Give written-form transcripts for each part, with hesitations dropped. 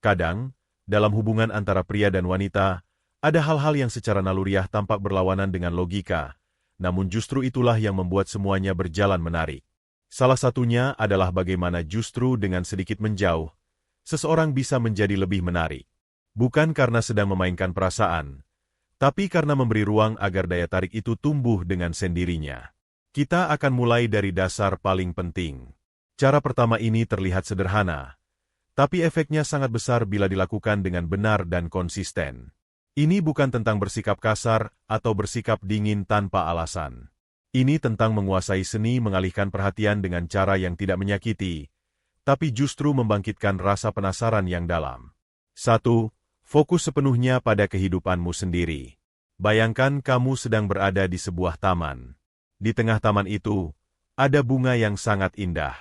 Kadang, dalam hubungan antara pria dan wanita, ada hal-hal yang secara naluriah tampak berlawanan dengan logika, namun justru itulah yang membuat semuanya berjalan menarik. Salah satunya adalah bagaimana justru dengan sedikit menjauh, seseorang bisa menjadi lebih menarik. Bukan karena sedang memainkan perasaan, tapi karena memberi ruang agar daya tarik itu tumbuh dengan sendirinya. Kita akan mulai dari dasar paling penting. Cara pertama ini terlihat sederhana, tapi efeknya sangat besar bila dilakukan dengan benar dan konsisten. Ini bukan tentang bersikap kasar atau bersikap dingin tanpa alasan. Ini tentang menguasai seni mengalihkan perhatian dengan cara yang tidak menyakiti, tapi justru membangkitkan rasa penasaran yang dalam. 1. Fokus sepenuhnya pada kehidupanmu sendiri. Bayangkan kamu sedang berada di sebuah taman. Di tengah taman itu, ada bunga yang sangat indah.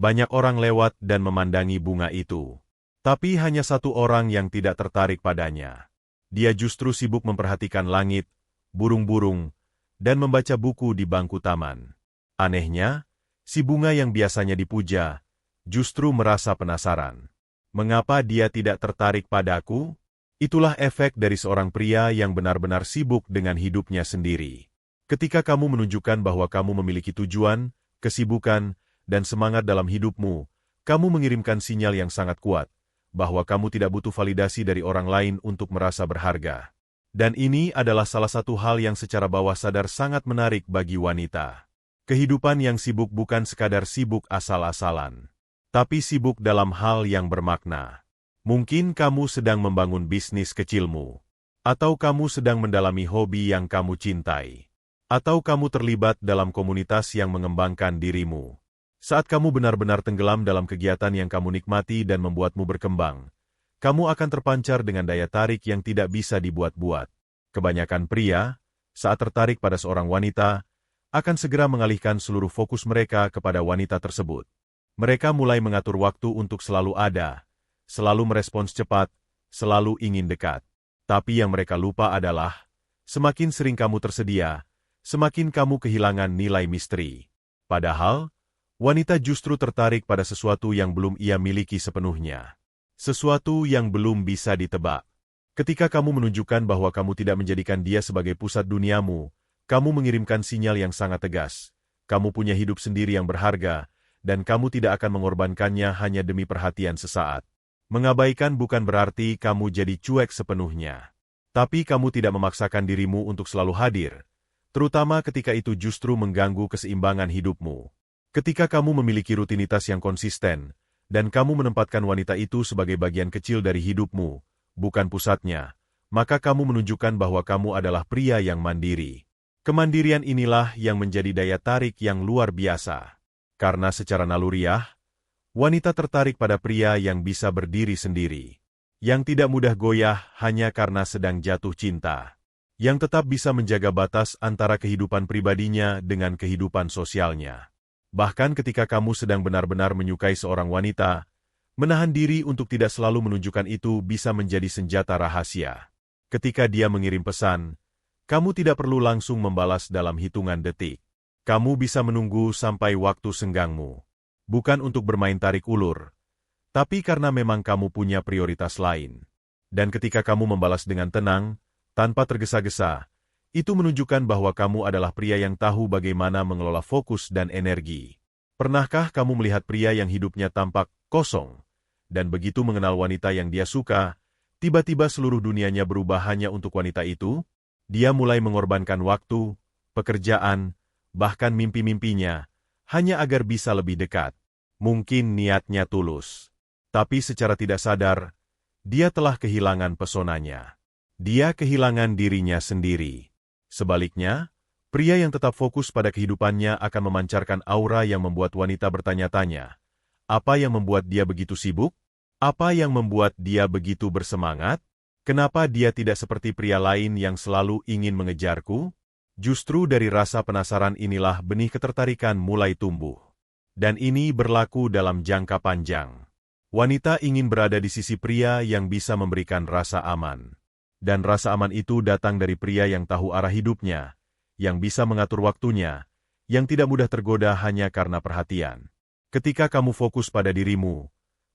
Banyak orang lewat dan memandangi bunga itu. Tapi hanya satu orang yang tidak tertarik padanya. Dia justru sibuk memperhatikan langit, burung-burung, dan membaca buku di bangku taman. Anehnya, si bunga yang biasanya dipuja, justru merasa penasaran. Mengapa dia tidak tertarik padaku? Itulah efek dari seorang pria yang benar-benar sibuk dengan hidupnya sendiri. Ketika kamu menunjukkan bahwa kamu memiliki tujuan, kesibukan, dan semangat dalam hidupmu, kamu mengirimkan sinyal yang sangat kuat, bahwa kamu tidak butuh validasi dari orang lain untuk merasa berharga. Dan ini adalah salah satu hal yang secara bawah sadar sangat menarik bagi wanita. Kehidupan yang sibuk bukan sekadar sibuk asal-asalan, tapi sibuk dalam hal yang bermakna. Mungkin kamu sedang membangun bisnis kecilmu, atau kamu sedang mendalami hobi yang kamu cintai, atau kamu terlibat dalam komunitas yang mengembangkan dirimu. Saat kamu benar-benar tenggelam dalam kegiatan yang kamu nikmati dan membuatmu berkembang, kamu akan terpancar dengan daya tarik yang tidak bisa dibuat-buat. Kebanyakan pria, saat tertarik pada seorang wanita, akan segera mengalihkan seluruh fokus mereka kepada wanita tersebut. Mereka mulai mengatur waktu untuk selalu ada, selalu merespons cepat, selalu ingin dekat. Tapi yang mereka lupa adalah, semakin sering kamu tersedia, semakin kamu kehilangan nilai misteri. Padahal, wanita justru tertarik pada sesuatu yang belum ia miliki sepenuhnya. Sesuatu yang belum bisa ditebak. Ketika kamu menunjukkan bahwa kamu tidak menjadikan dia sebagai pusat duniamu, kamu mengirimkan sinyal yang sangat tegas. Kamu punya hidup sendiri yang berharga, dan kamu tidak akan mengorbankannya hanya demi perhatian sesaat. Mengabaikan bukan berarti kamu jadi cuek sepenuhnya. Tapi kamu tidak memaksakan dirimu untuk selalu hadir, terutama ketika itu justru mengganggu keseimbangan hidupmu. Ketika kamu memiliki rutinitas yang konsisten, dan kamu menempatkan wanita itu sebagai bagian kecil dari hidupmu, bukan pusatnya, maka kamu menunjukkan bahwa kamu adalah pria yang mandiri. Kemandirian inilah yang menjadi daya tarik yang luar biasa. Karena secara naluriah, wanita tertarik pada pria yang bisa berdiri sendiri, yang tidak mudah goyah hanya karena sedang jatuh cinta, yang tetap bisa menjaga batas antara kehidupan pribadinya dengan kehidupan sosialnya. Bahkan ketika kamu sedang benar-benar menyukai seorang wanita, menahan diri untuk tidak selalu menunjukkan itu bisa menjadi senjata rahasia. Ketika dia mengirim pesan, kamu tidak perlu langsung membalas dalam hitungan detik. Kamu bisa menunggu sampai waktu senggangmu. Bukan untuk bermain tarik ulur, tapi karena memang kamu punya prioritas lain. Dan ketika kamu membalas dengan tenang, tanpa tergesa-gesa, itu menunjukkan bahwa kamu adalah pria yang tahu bagaimana mengelola fokus dan energi. Pernahkah kamu melihat pria yang hidupnya tampak kosong, dan begitu mengenal wanita yang dia suka, tiba-tiba seluruh dunianya berubah hanya untuk wanita itu? Dia mulai mengorbankan waktu, pekerjaan, bahkan mimpi-mimpinya, hanya agar bisa lebih dekat. Mungkin niatnya tulus, tapi secara tidak sadar, dia telah kehilangan pesonanya. Dia kehilangan dirinya sendiri. Sebaliknya, pria yang tetap fokus pada kehidupannya akan memancarkan aura yang membuat wanita bertanya-tanya, apa yang membuat dia begitu sibuk? Apa yang membuat dia begitu bersemangat? Kenapa dia tidak seperti pria lain yang selalu ingin mengejarku? Justru dari rasa penasaran inilah benih ketertarikan mulai tumbuh. Dan ini berlaku dalam jangka panjang. Wanita ingin berada di sisi pria yang bisa memberikan rasa aman. Dan rasa aman itu datang dari pria yang tahu arah hidupnya, yang bisa mengatur waktunya, yang tidak mudah tergoda hanya karena perhatian. Ketika kamu fokus pada dirimu,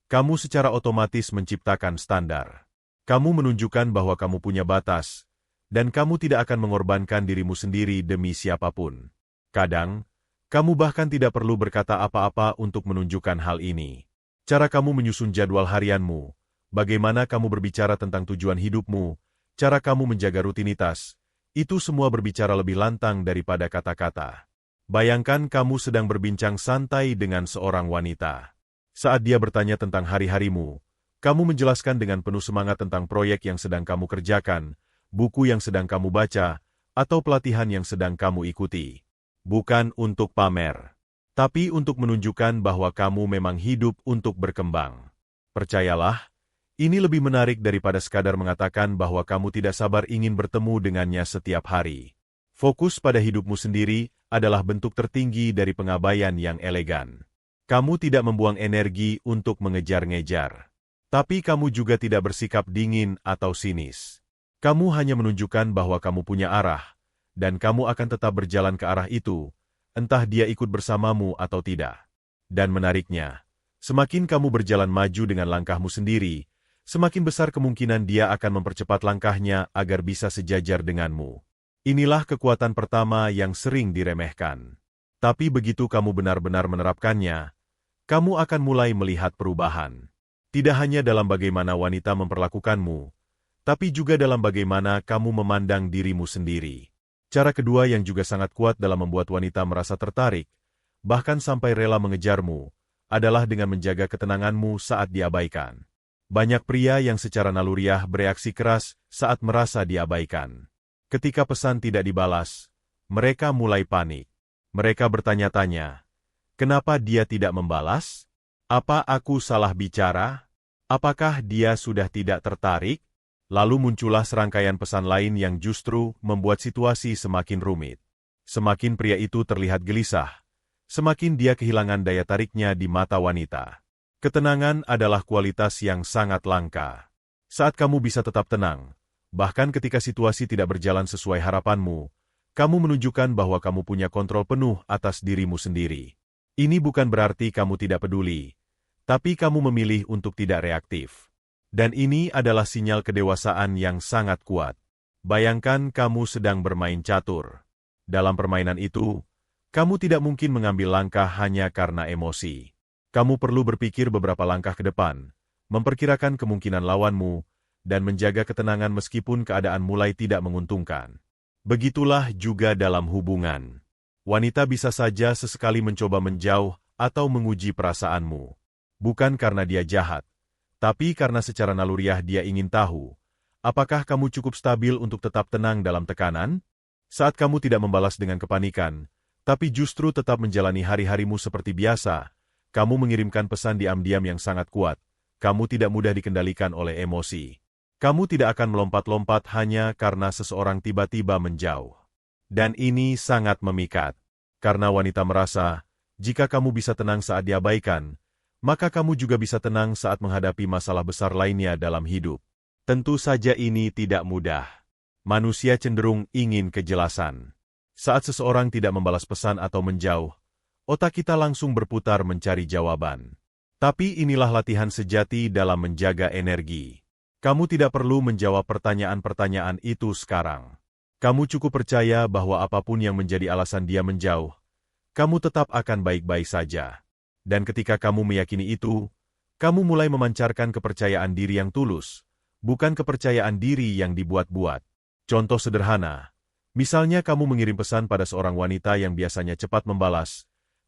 Kamu secara otomatis menciptakan standar. Kamu menunjukkan bahwa kamu punya batas, dan kamu tidak akan mengorbankan dirimu sendiri demi siapapun. Kadang, kamu bahkan tidak perlu berkata apa-apa untuk menunjukkan hal ini. Cara kamu menyusun jadwal harianmu, bagaimana kamu berbicara tentang tujuan hidupmu, cara kamu menjaga rutinitas, itu semua berbicara lebih lantang daripada kata-kata. Bayangkan kamu sedang berbincang santai dengan seorang wanita. Saat dia bertanya tentang hari-harimu, kamu menjelaskan dengan penuh semangat tentang proyek yang sedang kamu kerjakan, buku yang sedang kamu baca, atau pelatihan yang sedang kamu ikuti. Bukan untuk pamer, tapi untuk menunjukkan bahwa kamu memang hidup untuk berkembang. Percayalah, ini lebih menarik daripada sekadar mengatakan bahwa kamu tidak sabar ingin bertemu dengannya setiap hari. Fokus pada hidupmu sendiri adalah bentuk tertinggi dari pengabaian yang elegan. Kamu tidak membuang energi untuk mengejar-ngejar. Tapi kamu juga tidak bersikap dingin atau sinis. Kamu hanya menunjukkan bahwa kamu punya arah, dan kamu akan tetap berjalan ke arah itu, entah dia ikut bersamamu atau tidak. Dan menariknya, semakin kamu berjalan maju dengan langkahmu sendiri, semakin besar kemungkinan dia akan mempercepat langkahnya agar bisa sejajar denganmu. Inilah kekuatan pertama yang sering diremehkan. Tapi begitu kamu benar-benar menerapkannya, kamu akan mulai melihat perubahan. Tidak hanya dalam bagaimana wanita memperlakukanmu, tapi juga dalam bagaimana kamu memandang dirimu sendiri. Cara kedua yang juga sangat kuat dalam membuat wanita merasa tertarik, bahkan sampai rela mengejarmu, adalah dengan menjaga ketenanganmu saat diabaikan. Banyak pria yang secara naluriah bereaksi keras saat merasa diabaikan. Ketika pesan tidak dibalas, mereka mulai panik. Mereka bertanya-tanya, kenapa dia tidak membalas? Apa aku salah bicara? Apakah dia sudah tidak tertarik? Lalu muncullah serangkaian pesan lain yang justru membuat situasi semakin rumit. Semakin pria itu terlihat gelisah, semakin dia kehilangan daya tariknya di mata wanita. Ketenangan adalah kualitas yang sangat langka. Saat kamu bisa tetap tenang, bahkan ketika situasi tidak berjalan sesuai harapanmu, kamu menunjukkan bahwa kamu punya kontrol penuh atas dirimu sendiri. Ini bukan berarti kamu tidak peduli, tapi kamu memilih untuk tidak reaktif. Dan ini adalah sinyal kedewasaan yang sangat kuat. Bayangkan kamu sedang bermain catur. Dalam permainan itu, kamu tidak mungkin mengambil langkah hanya karena emosi. Kamu perlu berpikir beberapa langkah ke depan, memperkirakan kemungkinan lawanmu, dan menjaga ketenangan meskipun keadaan mulai tidak menguntungkan. Begitulah juga dalam hubungan. Wanita bisa saja sesekali mencoba menjauh atau menguji perasaanmu. Bukan karena dia jahat, tapi karena secara naluriah dia ingin tahu, apakah kamu cukup stabil untuk tetap tenang dalam tekanan? Saat kamu tidak membalas dengan kepanikan, tapi justru tetap menjalani hari-harimu seperti biasa, kamu mengirimkan pesan diam-diam yang sangat kuat. Kamu tidak mudah dikendalikan oleh emosi. Kamu tidak akan melompat-lompat hanya karena seseorang tiba-tiba menjauh. Dan ini sangat memikat. Karena wanita merasa, jika kamu bisa tenang saat diabaikan, maka kamu juga bisa tenang saat menghadapi masalah besar lainnya dalam hidup. Tentu saja ini tidak mudah. Manusia cenderung ingin kejelasan. Saat seseorang tidak membalas pesan atau menjauh, otak kita langsung berputar mencari jawaban. Tapi inilah latihan sejati dalam menjaga energi. Kamu tidak perlu menjawab pertanyaan-pertanyaan itu sekarang. Kamu cukup percaya bahwa apapun yang menjadi alasan dia menjauh, kamu tetap akan baik-baik saja. Dan ketika kamu meyakini itu, kamu mulai memancarkan kepercayaan diri yang tulus, bukan kepercayaan diri yang dibuat-buat. Contoh sederhana, misalnya kamu mengirim pesan pada seorang wanita yang biasanya cepat membalas,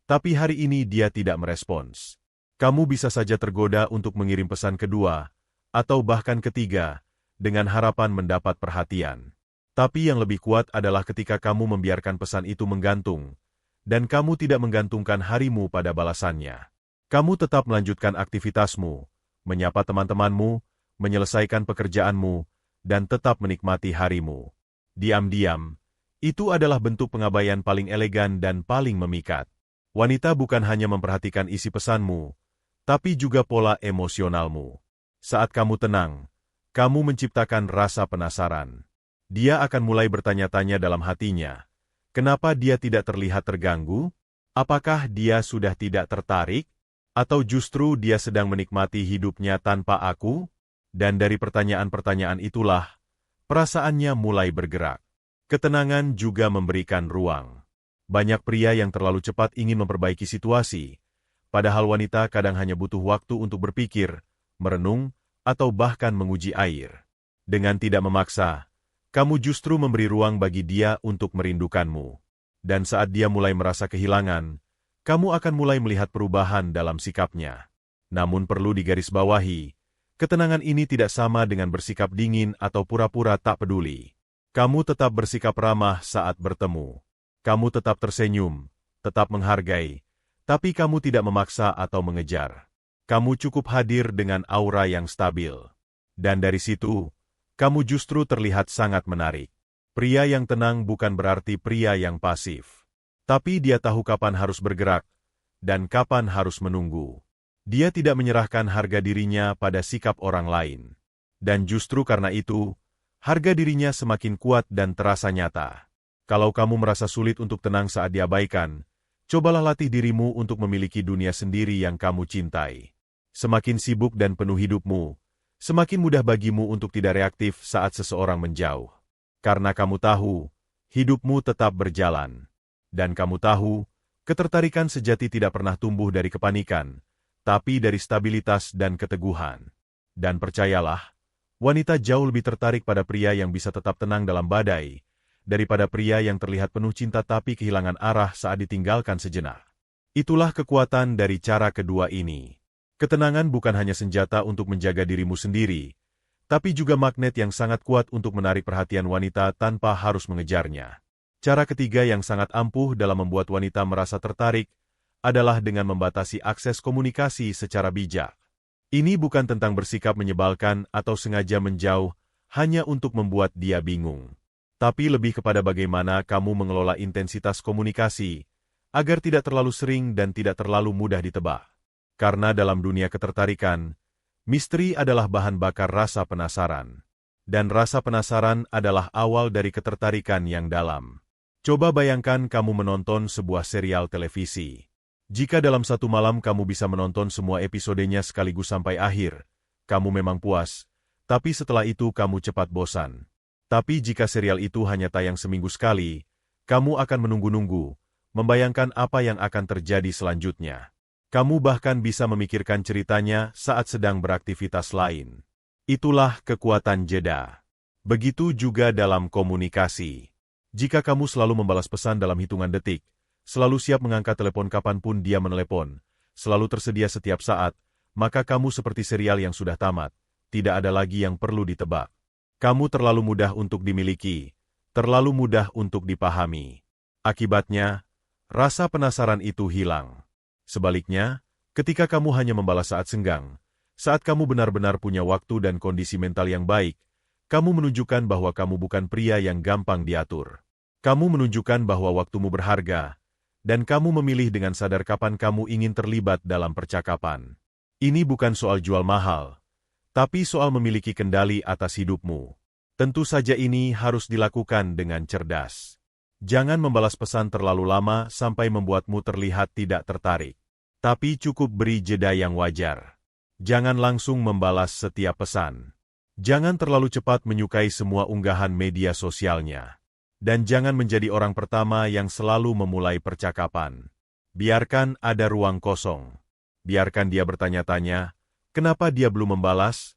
tapi hari ini dia tidak merespons. Kamu bisa saja tergoda untuk mengirim pesan kedua, atau bahkan ketiga, dengan harapan mendapat perhatian. Tapi yang lebih kuat adalah ketika kamu membiarkan pesan itu menggantung, dan kamu tidak menggantungkan harimu pada balasannya. Kamu tetap melanjutkan aktivitasmu, menyapa teman-temanmu, menyelesaikan pekerjaanmu, dan tetap menikmati harimu. Diam-diam, itu adalah bentuk pengabaian paling elegan dan paling memikat. Wanita bukan hanya memperhatikan isi pesanmu, tapi juga pola emosionalmu. Saat kamu tenang, kamu menciptakan rasa penasaran. Dia akan mulai bertanya-tanya dalam hatinya, kenapa dia tidak terlihat terganggu? Apakah dia sudah tidak tertarik? Atau justru dia sedang menikmati hidupnya tanpa aku? Dan dari pertanyaan-pertanyaan itulah, perasaannya mulai bergerak. Ketenangan juga memberikan ruang. Banyak pria yang terlalu cepat ingin memperbaiki situasi, padahal wanita kadang hanya butuh waktu untuk berpikir, merenung, atau bahkan menguji air. Dengan tidak memaksa, kamu justru memberi ruang bagi dia untuk merindukanmu. Dan saat dia mulai merasa kehilangan, kamu akan mulai melihat perubahan dalam sikapnya. Namun perlu digarisbawahi, ketenangan ini tidak sama dengan bersikap dingin atau pura-pura tak peduli. Kamu tetap bersikap ramah saat bertemu. Kamu tetap tersenyum, tetap menghargai, tapi kamu tidak memaksa atau mengejar. Kamu cukup hadir dengan aura yang stabil. Dan dari situ, kamu justru terlihat sangat menarik. Pria yang tenang bukan berarti pria yang pasif. Tapi dia tahu kapan harus bergerak, dan kapan harus menunggu. Dia tidak menyerahkan harga dirinya pada sikap orang lain. Dan justru karena itu, harga dirinya semakin kuat dan terasa nyata. Kalau kamu merasa sulit untuk tenang saat diabaikan, cobalah latih dirimu untuk memiliki dunia sendiri yang kamu cintai. Semakin sibuk dan penuh hidupmu, semakin mudah bagimu untuk tidak reaktif saat seseorang menjauh. Karena kamu tahu, hidupmu tetap berjalan. Dan kamu tahu, ketertarikan sejati tidak pernah tumbuh dari kepanikan, tapi dari stabilitas dan keteguhan. Dan percayalah, wanita jauh lebih tertarik pada pria yang bisa tetap tenang dalam badai, daripada pria yang terlihat penuh cinta tapi kehilangan arah saat ditinggalkan sejenak. Itulah kekuatan dari cara kedua ini. Ketenangan bukan hanya senjata untuk menjaga dirimu sendiri, tapi juga magnet yang sangat kuat untuk menarik perhatian wanita tanpa harus mengejarnya. Cara ketiga yang sangat ampuh dalam membuat wanita merasa tertarik adalah dengan membatasi akses komunikasi secara bijak. Ini bukan tentang bersikap menyebalkan atau sengaja menjauh hanya untuk membuat dia bingung, tapi lebih kepada bagaimana kamu mengelola intensitas komunikasi agar tidak terlalu sering dan tidak terlalu mudah ditebak. Karena dalam dunia ketertarikan, misteri adalah bahan bakar rasa penasaran. Dan rasa penasaran adalah awal dari ketertarikan yang dalam. Coba bayangkan kamu menonton sebuah serial televisi. Jika dalam satu malam kamu bisa menonton semua episodenya sekaligus sampai akhir, kamu memang puas, tapi setelah itu kamu cepat bosan. Tapi jika serial itu hanya tayang seminggu sekali, kamu akan menunggu-nunggu, membayangkan apa yang akan terjadi selanjutnya. Kamu bahkan bisa memikirkan ceritanya saat sedang beraktivitas lain. Itulah kekuatan jeda. Begitu juga dalam komunikasi. Jika kamu selalu membalas pesan dalam hitungan detik, selalu siap mengangkat telepon kapanpun dia menelepon, selalu tersedia setiap saat, maka kamu seperti serial yang sudah tamat, tidak ada lagi yang perlu ditebak. Kamu terlalu mudah untuk dimiliki, terlalu mudah untuk dipahami. Akibatnya, rasa penasaran itu hilang. Sebaliknya, ketika kamu hanya membalas saat senggang, saat kamu benar-benar punya waktu dan kondisi mental yang baik, kamu menunjukkan bahwa kamu bukan pria yang gampang diatur. Kamu menunjukkan bahwa waktumu berharga, dan kamu memilih dengan sadar kapan kamu ingin terlibat dalam percakapan. Ini bukan soal jual mahal, tapi soal memiliki kendali atas hidupmu. Tentu saja ini harus dilakukan dengan cerdas. Jangan membalas pesan terlalu lama sampai membuatmu terlihat tidak tertarik. Tapi cukup beri jeda yang wajar. Jangan langsung membalas setiap pesan. Jangan terlalu cepat menyukai semua unggahan media sosialnya. Dan jangan menjadi orang pertama yang selalu memulai percakapan. Biarkan ada ruang kosong. Biarkan dia bertanya-tanya, kenapa dia belum membalas?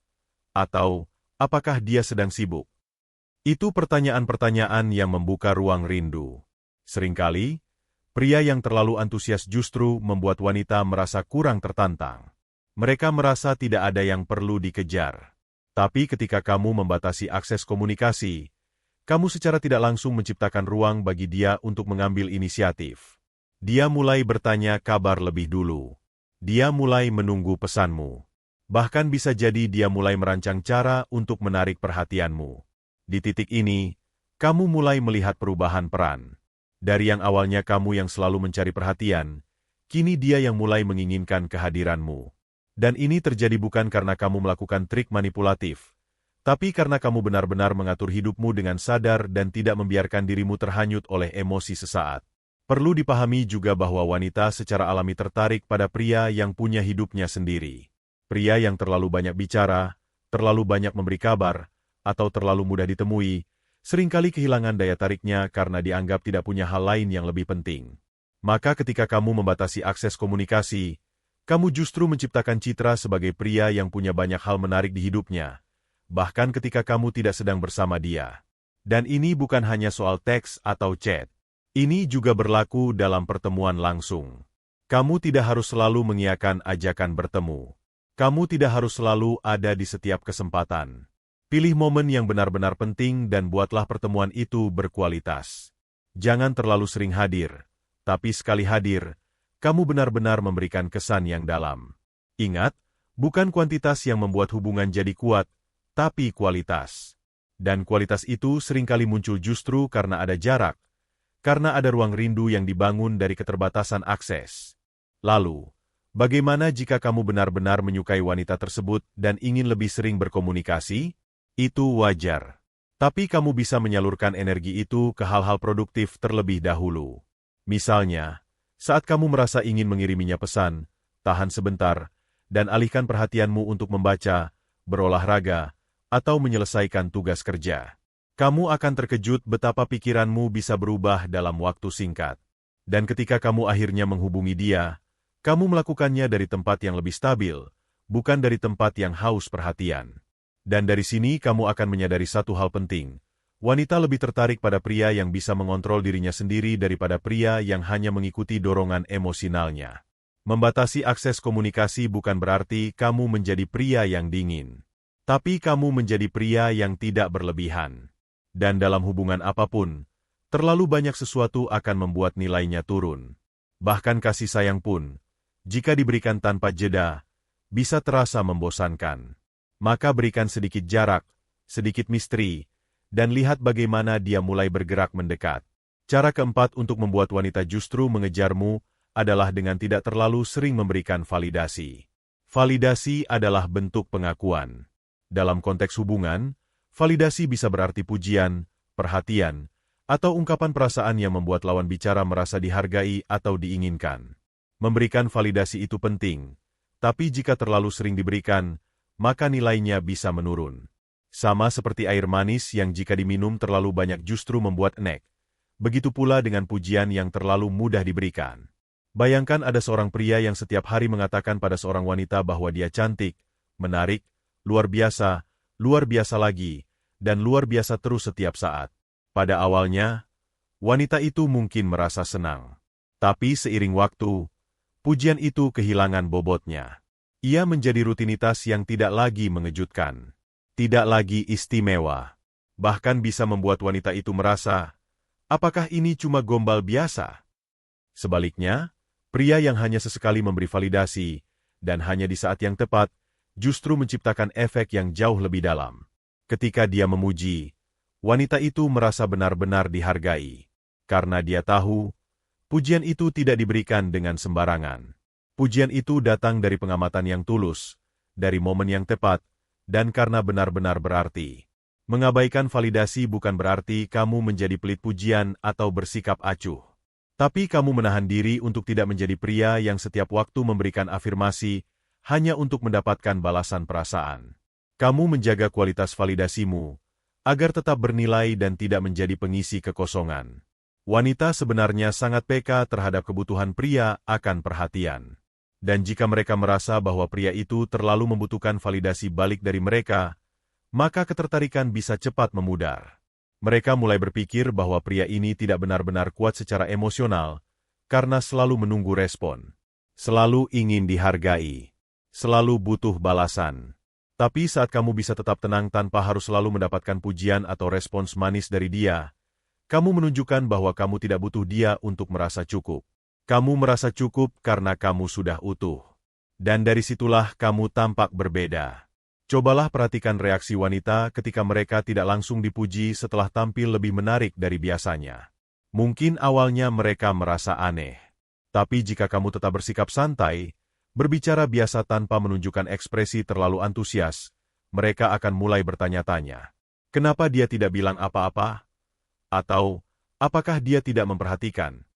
Atau, apakah dia sedang sibuk? Itu pertanyaan-pertanyaan yang membuka ruang rindu. Seringkali, pria yang terlalu antusias justru membuat wanita merasa kurang tertantang. Mereka merasa tidak ada yang perlu dikejar. Tapi ketika kamu membatasi akses komunikasi, kamu secara tidak langsung menciptakan ruang bagi dia untuk mengambil inisiatif. Dia mulai bertanya kabar lebih dulu. Dia mulai menunggu pesanmu. Bahkan bisa jadi dia mulai merancang cara untuk menarik perhatianmu. Di titik ini, kamu mulai melihat perubahan peran. Dari yang awalnya kamu yang selalu mencari perhatian, kini dia yang mulai menginginkan kehadiranmu. Dan ini terjadi bukan karena kamu melakukan trik manipulatif, tapi karena kamu benar-benar mengatur hidupmu dengan sadar dan tidak membiarkan dirimu terhanyut oleh emosi sesaat. Perlu dipahami juga bahwa wanita secara alami tertarik pada pria yang punya hidupnya sendiri. Pria yang terlalu banyak bicara, terlalu banyak memberi kabar, atau terlalu mudah ditemui, seringkali kehilangan daya tariknya karena dianggap tidak punya hal lain yang lebih penting. Maka ketika kamu membatasi akses komunikasi, kamu justru menciptakan citra sebagai pria yang punya banyak hal menarik di hidupnya, bahkan ketika kamu tidak sedang bersama dia. Dan ini bukan hanya soal teks atau chat. Ini juga berlaku dalam pertemuan langsung. Kamu tidak harus selalu mengiyakan ajakan bertemu. Kamu tidak harus selalu ada di setiap kesempatan. Pilih momen yang benar-benar penting dan buatlah pertemuan itu berkualitas. Jangan terlalu sering hadir, tapi sekali hadir, kamu benar-benar memberikan kesan yang dalam. Ingat, bukan kuantitas yang membuat hubungan jadi kuat, tapi kualitas. Dan kualitas itu seringkali muncul justru karena ada jarak, karena ada ruang rindu yang dibangun dari keterbatasan akses. Lalu, bagaimana jika kamu benar-benar menyukai wanita tersebut dan ingin lebih sering berkomunikasi? Itu wajar. Tapi kamu bisa menyalurkan energi itu ke hal-hal produktif terlebih dahulu. Misalnya, saat kamu merasa ingin mengiriminya pesan, tahan sebentar, dan alihkan perhatianmu untuk membaca, berolahraga, atau menyelesaikan tugas kerja. Kamu akan terkejut betapa pikiranmu bisa berubah dalam waktu singkat. Dan ketika kamu akhirnya menghubungi dia, kamu melakukannya dari tempat yang lebih stabil, bukan dari tempat yang haus perhatian. Dan dari sini kamu akan menyadari satu hal penting. Wanita lebih tertarik pada pria yang bisa mengontrol dirinya sendiri daripada pria yang hanya mengikuti dorongan emosionalnya. Membatasi akses komunikasi bukan berarti kamu menjadi pria yang dingin. Tapi kamu menjadi pria yang tidak berlebihan. Dan dalam hubungan apapun, terlalu banyak sesuatu akan membuat nilainya turun. Bahkan kasih sayang pun, jika diberikan tanpa jeda, bisa terasa membosankan. Maka berikan sedikit jarak, sedikit misteri, dan lihat bagaimana dia mulai bergerak mendekat. Cara keempat untuk membuat wanita justru mengejarmu adalah dengan tidak terlalu sering memberikan validasi. Validasi adalah bentuk pengakuan. Dalam konteks hubungan, validasi bisa berarti pujian, perhatian, atau ungkapan perasaan yang membuat lawan bicara merasa dihargai atau diinginkan. Memberikan validasi itu penting, tapi jika terlalu sering diberikan, maka nilainya bisa menurun. Sama seperti air manis yang jika diminum terlalu banyak justru membuat enek. Begitu pula dengan pujian yang terlalu mudah diberikan. Bayangkan ada seorang pria yang setiap hari mengatakan pada seorang wanita bahwa dia cantik, menarik, luar biasa lagi, dan luar biasa terus setiap saat. Pada awalnya, wanita itu mungkin merasa senang. Tapi seiring waktu, pujian itu kehilangan bobotnya. Ia menjadi rutinitas yang tidak lagi mengejutkan, tidak lagi istimewa. Bahkan bisa membuat wanita itu merasa, apakah ini cuma gombal biasa? Sebaliknya, pria yang hanya sesekali memberi validasi, dan hanya di saat yang tepat, justru menciptakan efek yang jauh lebih dalam. Ketika dia memuji, wanita itu merasa benar-benar dihargai. Karena dia tahu, pujian itu tidak diberikan dengan sembarangan. Pujian itu datang dari pengamatan yang tulus, dari momen yang tepat, dan karena benar-benar berarti. Mengabaikan validasi bukan berarti kamu menjadi pelit pujian atau bersikap acuh. Tapi kamu menahan diri untuk tidak menjadi pria yang setiap waktu memberikan afirmasi, hanya untuk mendapatkan balasan perasaan. Kamu menjaga kualitas validasimu, agar tetap bernilai dan tidak menjadi pengisi kekosongan. Wanita sebenarnya sangat peka terhadap kebutuhan pria akan perhatian. Dan jika mereka merasa bahwa pria itu terlalu membutuhkan validasi balik dari mereka, maka ketertarikan bisa cepat memudar. Mereka mulai berpikir bahwa pria ini tidak benar-benar kuat secara emosional, karena selalu menunggu respon. Selalu ingin dihargai. Selalu butuh balasan. Tapi saat kamu bisa tetap tenang tanpa harus selalu mendapatkan pujian atau respons manis dari dia, kamu menunjukkan bahwa kamu tidak butuh dia untuk merasa cukup. Kamu merasa cukup karena kamu sudah utuh. Dan dari situlah kamu tampak berbeda. Cobalah perhatikan reaksi wanita ketika mereka tidak langsung dipuji setelah tampil lebih menarik dari biasanya. Mungkin awalnya mereka merasa aneh. Tapi jika kamu tetap bersikap santai, berbicara biasa tanpa menunjukkan ekspresi terlalu antusias, mereka akan mulai bertanya-tanya. Kenapa dia tidak bilang apa-apa? Atau, apakah dia tidak memperhatikan?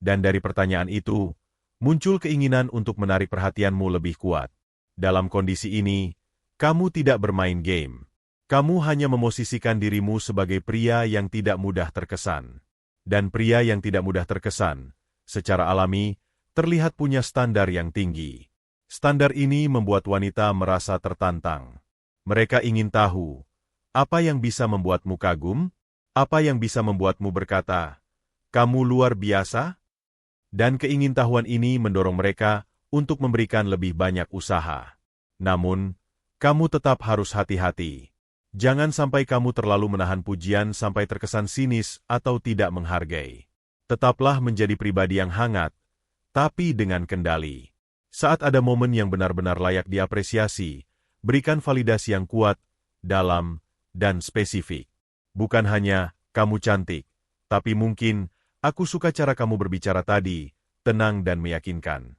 Dan dari pertanyaan itu, muncul keinginan untuk menarik perhatianmu lebih kuat. Dalam kondisi ini, kamu tidak bermain game. Kamu hanya memosisikan dirimu sebagai pria yang tidak mudah terkesan. Dan pria yang tidak mudah terkesan, secara alami, terlihat punya standar yang tinggi. Standar ini membuat wanita merasa tertantang. Mereka ingin tahu, apa yang bisa membuatmu kagum? Apa yang bisa membuatmu berkata, "Kamu luar biasa"? Dan keingintahuan ini mendorong mereka untuk memberikan lebih banyak usaha. Namun, kamu tetap harus hati-hati. Jangan sampai kamu terlalu menahan pujian sampai terkesan sinis atau tidak menghargai. Tetaplah menjadi pribadi yang hangat, tapi dengan kendali. Saat ada momen yang benar-benar layak diapresiasi, berikan validasi yang kuat, dalam, dan spesifik. Bukan hanya, "Kamu cantik," tapi mungkin, "Aku suka cara kamu berbicara tadi," tenang dan meyakinkan.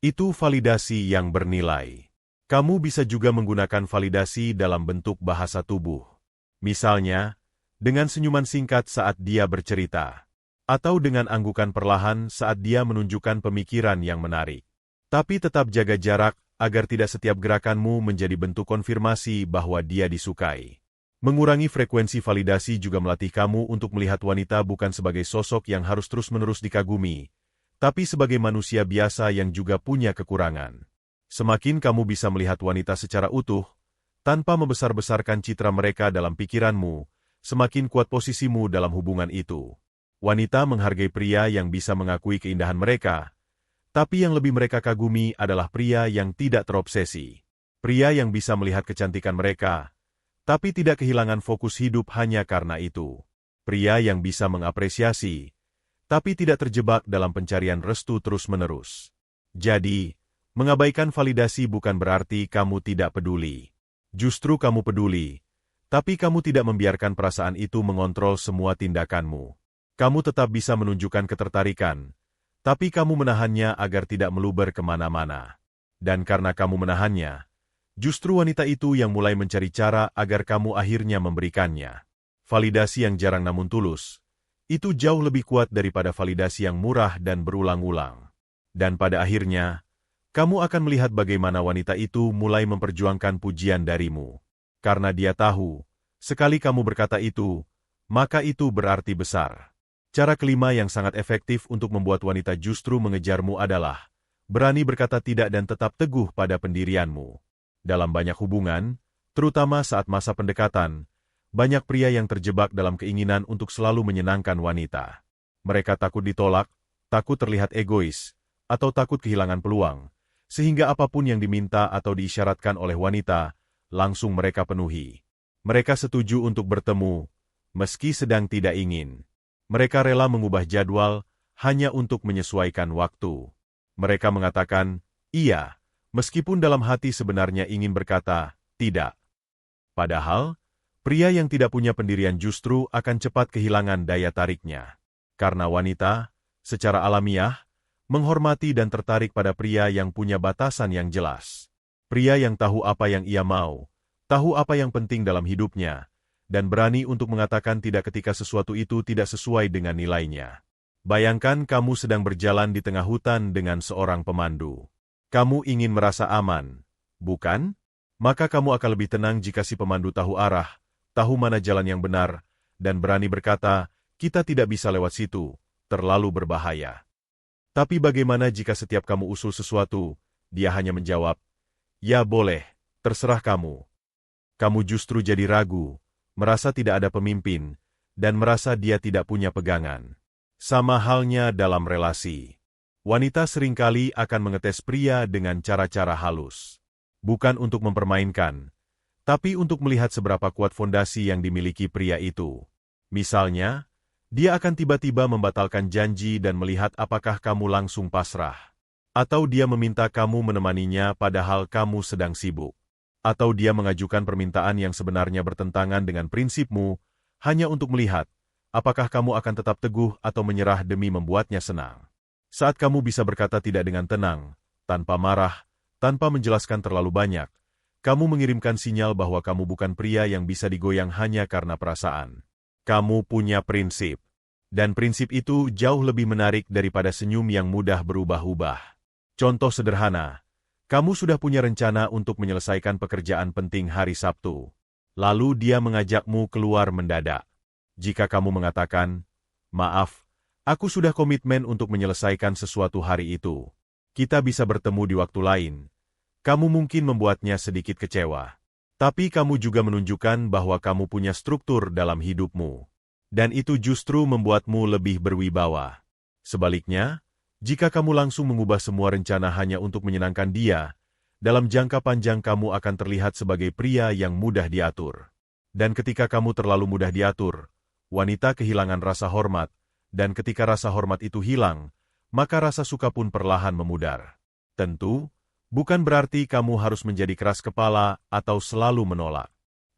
Itu validasi yang bernilai. Kamu bisa juga menggunakan validasi dalam bentuk bahasa tubuh. Misalnya, dengan senyuman singkat saat dia bercerita, atau dengan anggukan perlahan saat dia menunjukkan pemikiran yang menarik. Tapi tetap jaga jarak agar tidak setiap gerakanmu menjadi bentuk konfirmasi bahwa dia disukai. Mengurangi frekuensi validasi juga melatih kamu untuk melihat wanita bukan sebagai sosok yang harus terus-menerus dikagumi, tapi sebagai manusia biasa yang juga punya kekurangan. Semakin kamu bisa melihat wanita secara utuh, tanpa membesar-besarkan citra mereka dalam pikiranmu, semakin kuat posisimu dalam hubungan itu. Wanita menghargai pria yang bisa mengakui keindahan mereka, tapi yang lebih mereka kagumi adalah pria yang tidak terobsesi. Pria yang bisa melihat kecantikan mereka, tapi tidak kehilangan fokus hidup hanya karena itu. Pria yang bisa mengapresiasi, tapi tidak terjebak dalam pencarian restu terus-menerus. Jadi, mengabaikan validasi bukan berarti kamu tidak peduli. Justru kamu peduli, tapi kamu tidak membiarkan perasaan itu mengontrol semua tindakanmu. Kamu tetap bisa menunjukkan ketertarikan, tapi kamu menahannya agar tidak meluber kemana-mana. Dan karena kamu menahannya, justru wanita itu yang mulai mencari cara agar kamu akhirnya memberikannya. Validasi yang jarang namun tulus, itu jauh lebih kuat daripada validasi yang murah dan berulang-ulang. Dan pada akhirnya, kamu akan melihat bagaimana wanita itu mulai memperjuangkan pujian darimu. Karena dia tahu, sekali kamu berkata itu, maka itu berarti besar. Cara kelima yang sangat efektif untuk membuat wanita justru mengejarmu adalah berani berkata tidak dan tetap teguh pada pendirianmu. Dalam banyak hubungan, terutama saat masa pendekatan, banyak pria yang terjebak dalam keinginan untuk selalu menyenangkan wanita. Mereka takut ditolak, takut terlihat egois, atau takut kehilangan peluang, sehingga apapun yang diminta atau diisyaratkan oleh wanita, langsung mereka penuhi. Mereka setuju untuk bertemu, meski sedang tidak ingin. Mereka rela mengubah jadwal hanya untuk menyesuaikan waktu. Mereka mengatakan, "Iya," meskipun dalam hati sebenarnya ingin berkata, "Tidak." Padahal, pria yang tidak punya pendirian justru akan cepat kehilangan daya tariknya. Karena wanita, secara alamiah, menghormati dan tertarik pada pria yang punya batasan yang jelas. Pria yang tahu apa yang ia mau, tahu apa yang penting dalam hidupnya, dan berani untuk mengatakan tidak ketika sesuatu itu tidak sesuai dengan nilainya. Bayangkan kamu sedang berjalan di tengah hutan dengan seorang pemandu. Kamu ingin merasa aman, bukan? Maka kamu akan lebih tenang jika si pemandu tahu arah, tahu mana jalan yang benar, dan berani berkata, "Kita tidak bisa lewat situ, terlalu berbahaya." Tapi bagaimana jika setiap kamu usul sesuatu, dia hanya menjawab, "Ya boleh, terserah kamu." Kamu justru jadi ragu, merasa tidak ada pemimpin, dan merasa dia tidak punya pegangan. Sama halnya dalam relasi. Wanita seringkali akan mengetes pria dengan cara-cara halus. Bukan untuk mempermainkan, tapi untuk melihat seberapa kuat fondasi yang dimiliki pria itu. Misalnya, dia akan tiba-tiba membatalkan janji dan melihat apakah kamu langsung pasrah. Atau dia meminta kamu menemaninya padahal kamu sedang sibuk. Atau dia mengajukan permintaan yang sebenarnya bertentangan dengan prinsipmu, hanya untuk melihat apakah kamu akan tetap teguh atau menyerah demi membuatnya senang. Saat kamu bisa berkata tidak dengan tenang, tanpa marah, tanpa menjelaskan terlalu banyak, kamu mengirimkan sinyal bahwa kamu bukan pria yang bisa digoyang hanya karena perasaan. Kamu punya prinsip. Dan prinsip itu jauh lebih menarik daripada senyum yang mudah berubah-ubah. Contoh sederhana, kamu sudah punya rencana untuk menyelesaikan pekerjaan penting hari Sabtu. Lalu dia mengajakmu keluar mendadak. Jika kamu mengatakan, "Maaf, aku sudah komitmen untuk menyelesaikan sesuatu hari itu. Kita bisa bertemu di waktu lain." Kamu mungkin membuatnya sedikit kecewa. Tapi kamu juga menunjukkan bahwa kamu punya struktur dalam hidupmu. Dan itu justru membuatmu lebih berwibawa. Sebaliknya, jika kamu langsung mengubah semua rencana hanya untuk menyenangkan dia, dalam jangka panjang kamu akan terlihat sebagai pria yang mudah diatur. Dan ketika kamu terlalu mudah diatur, wanita kehilangan rasa hormat, dan ketika rasa hormat itu hilang, maka rasa suka pun perlahan memudar. Tentu, bukan berarti kamu harus menjadi keras kepala atau selalu menolak.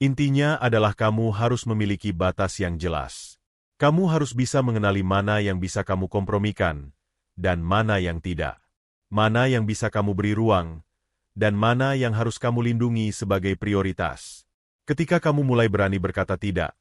Intinya adalah kamu harus memiliki batas yang jelas. Kamu harus bisa mengenali mana yang bisa kamu kompromikan, dan mana yang tidak. Mana yang bisa kamu beri ruang, dan mana yang harus kamu lindungi sebagai prioritas. Ketika kamu mulai berani berkata tidak,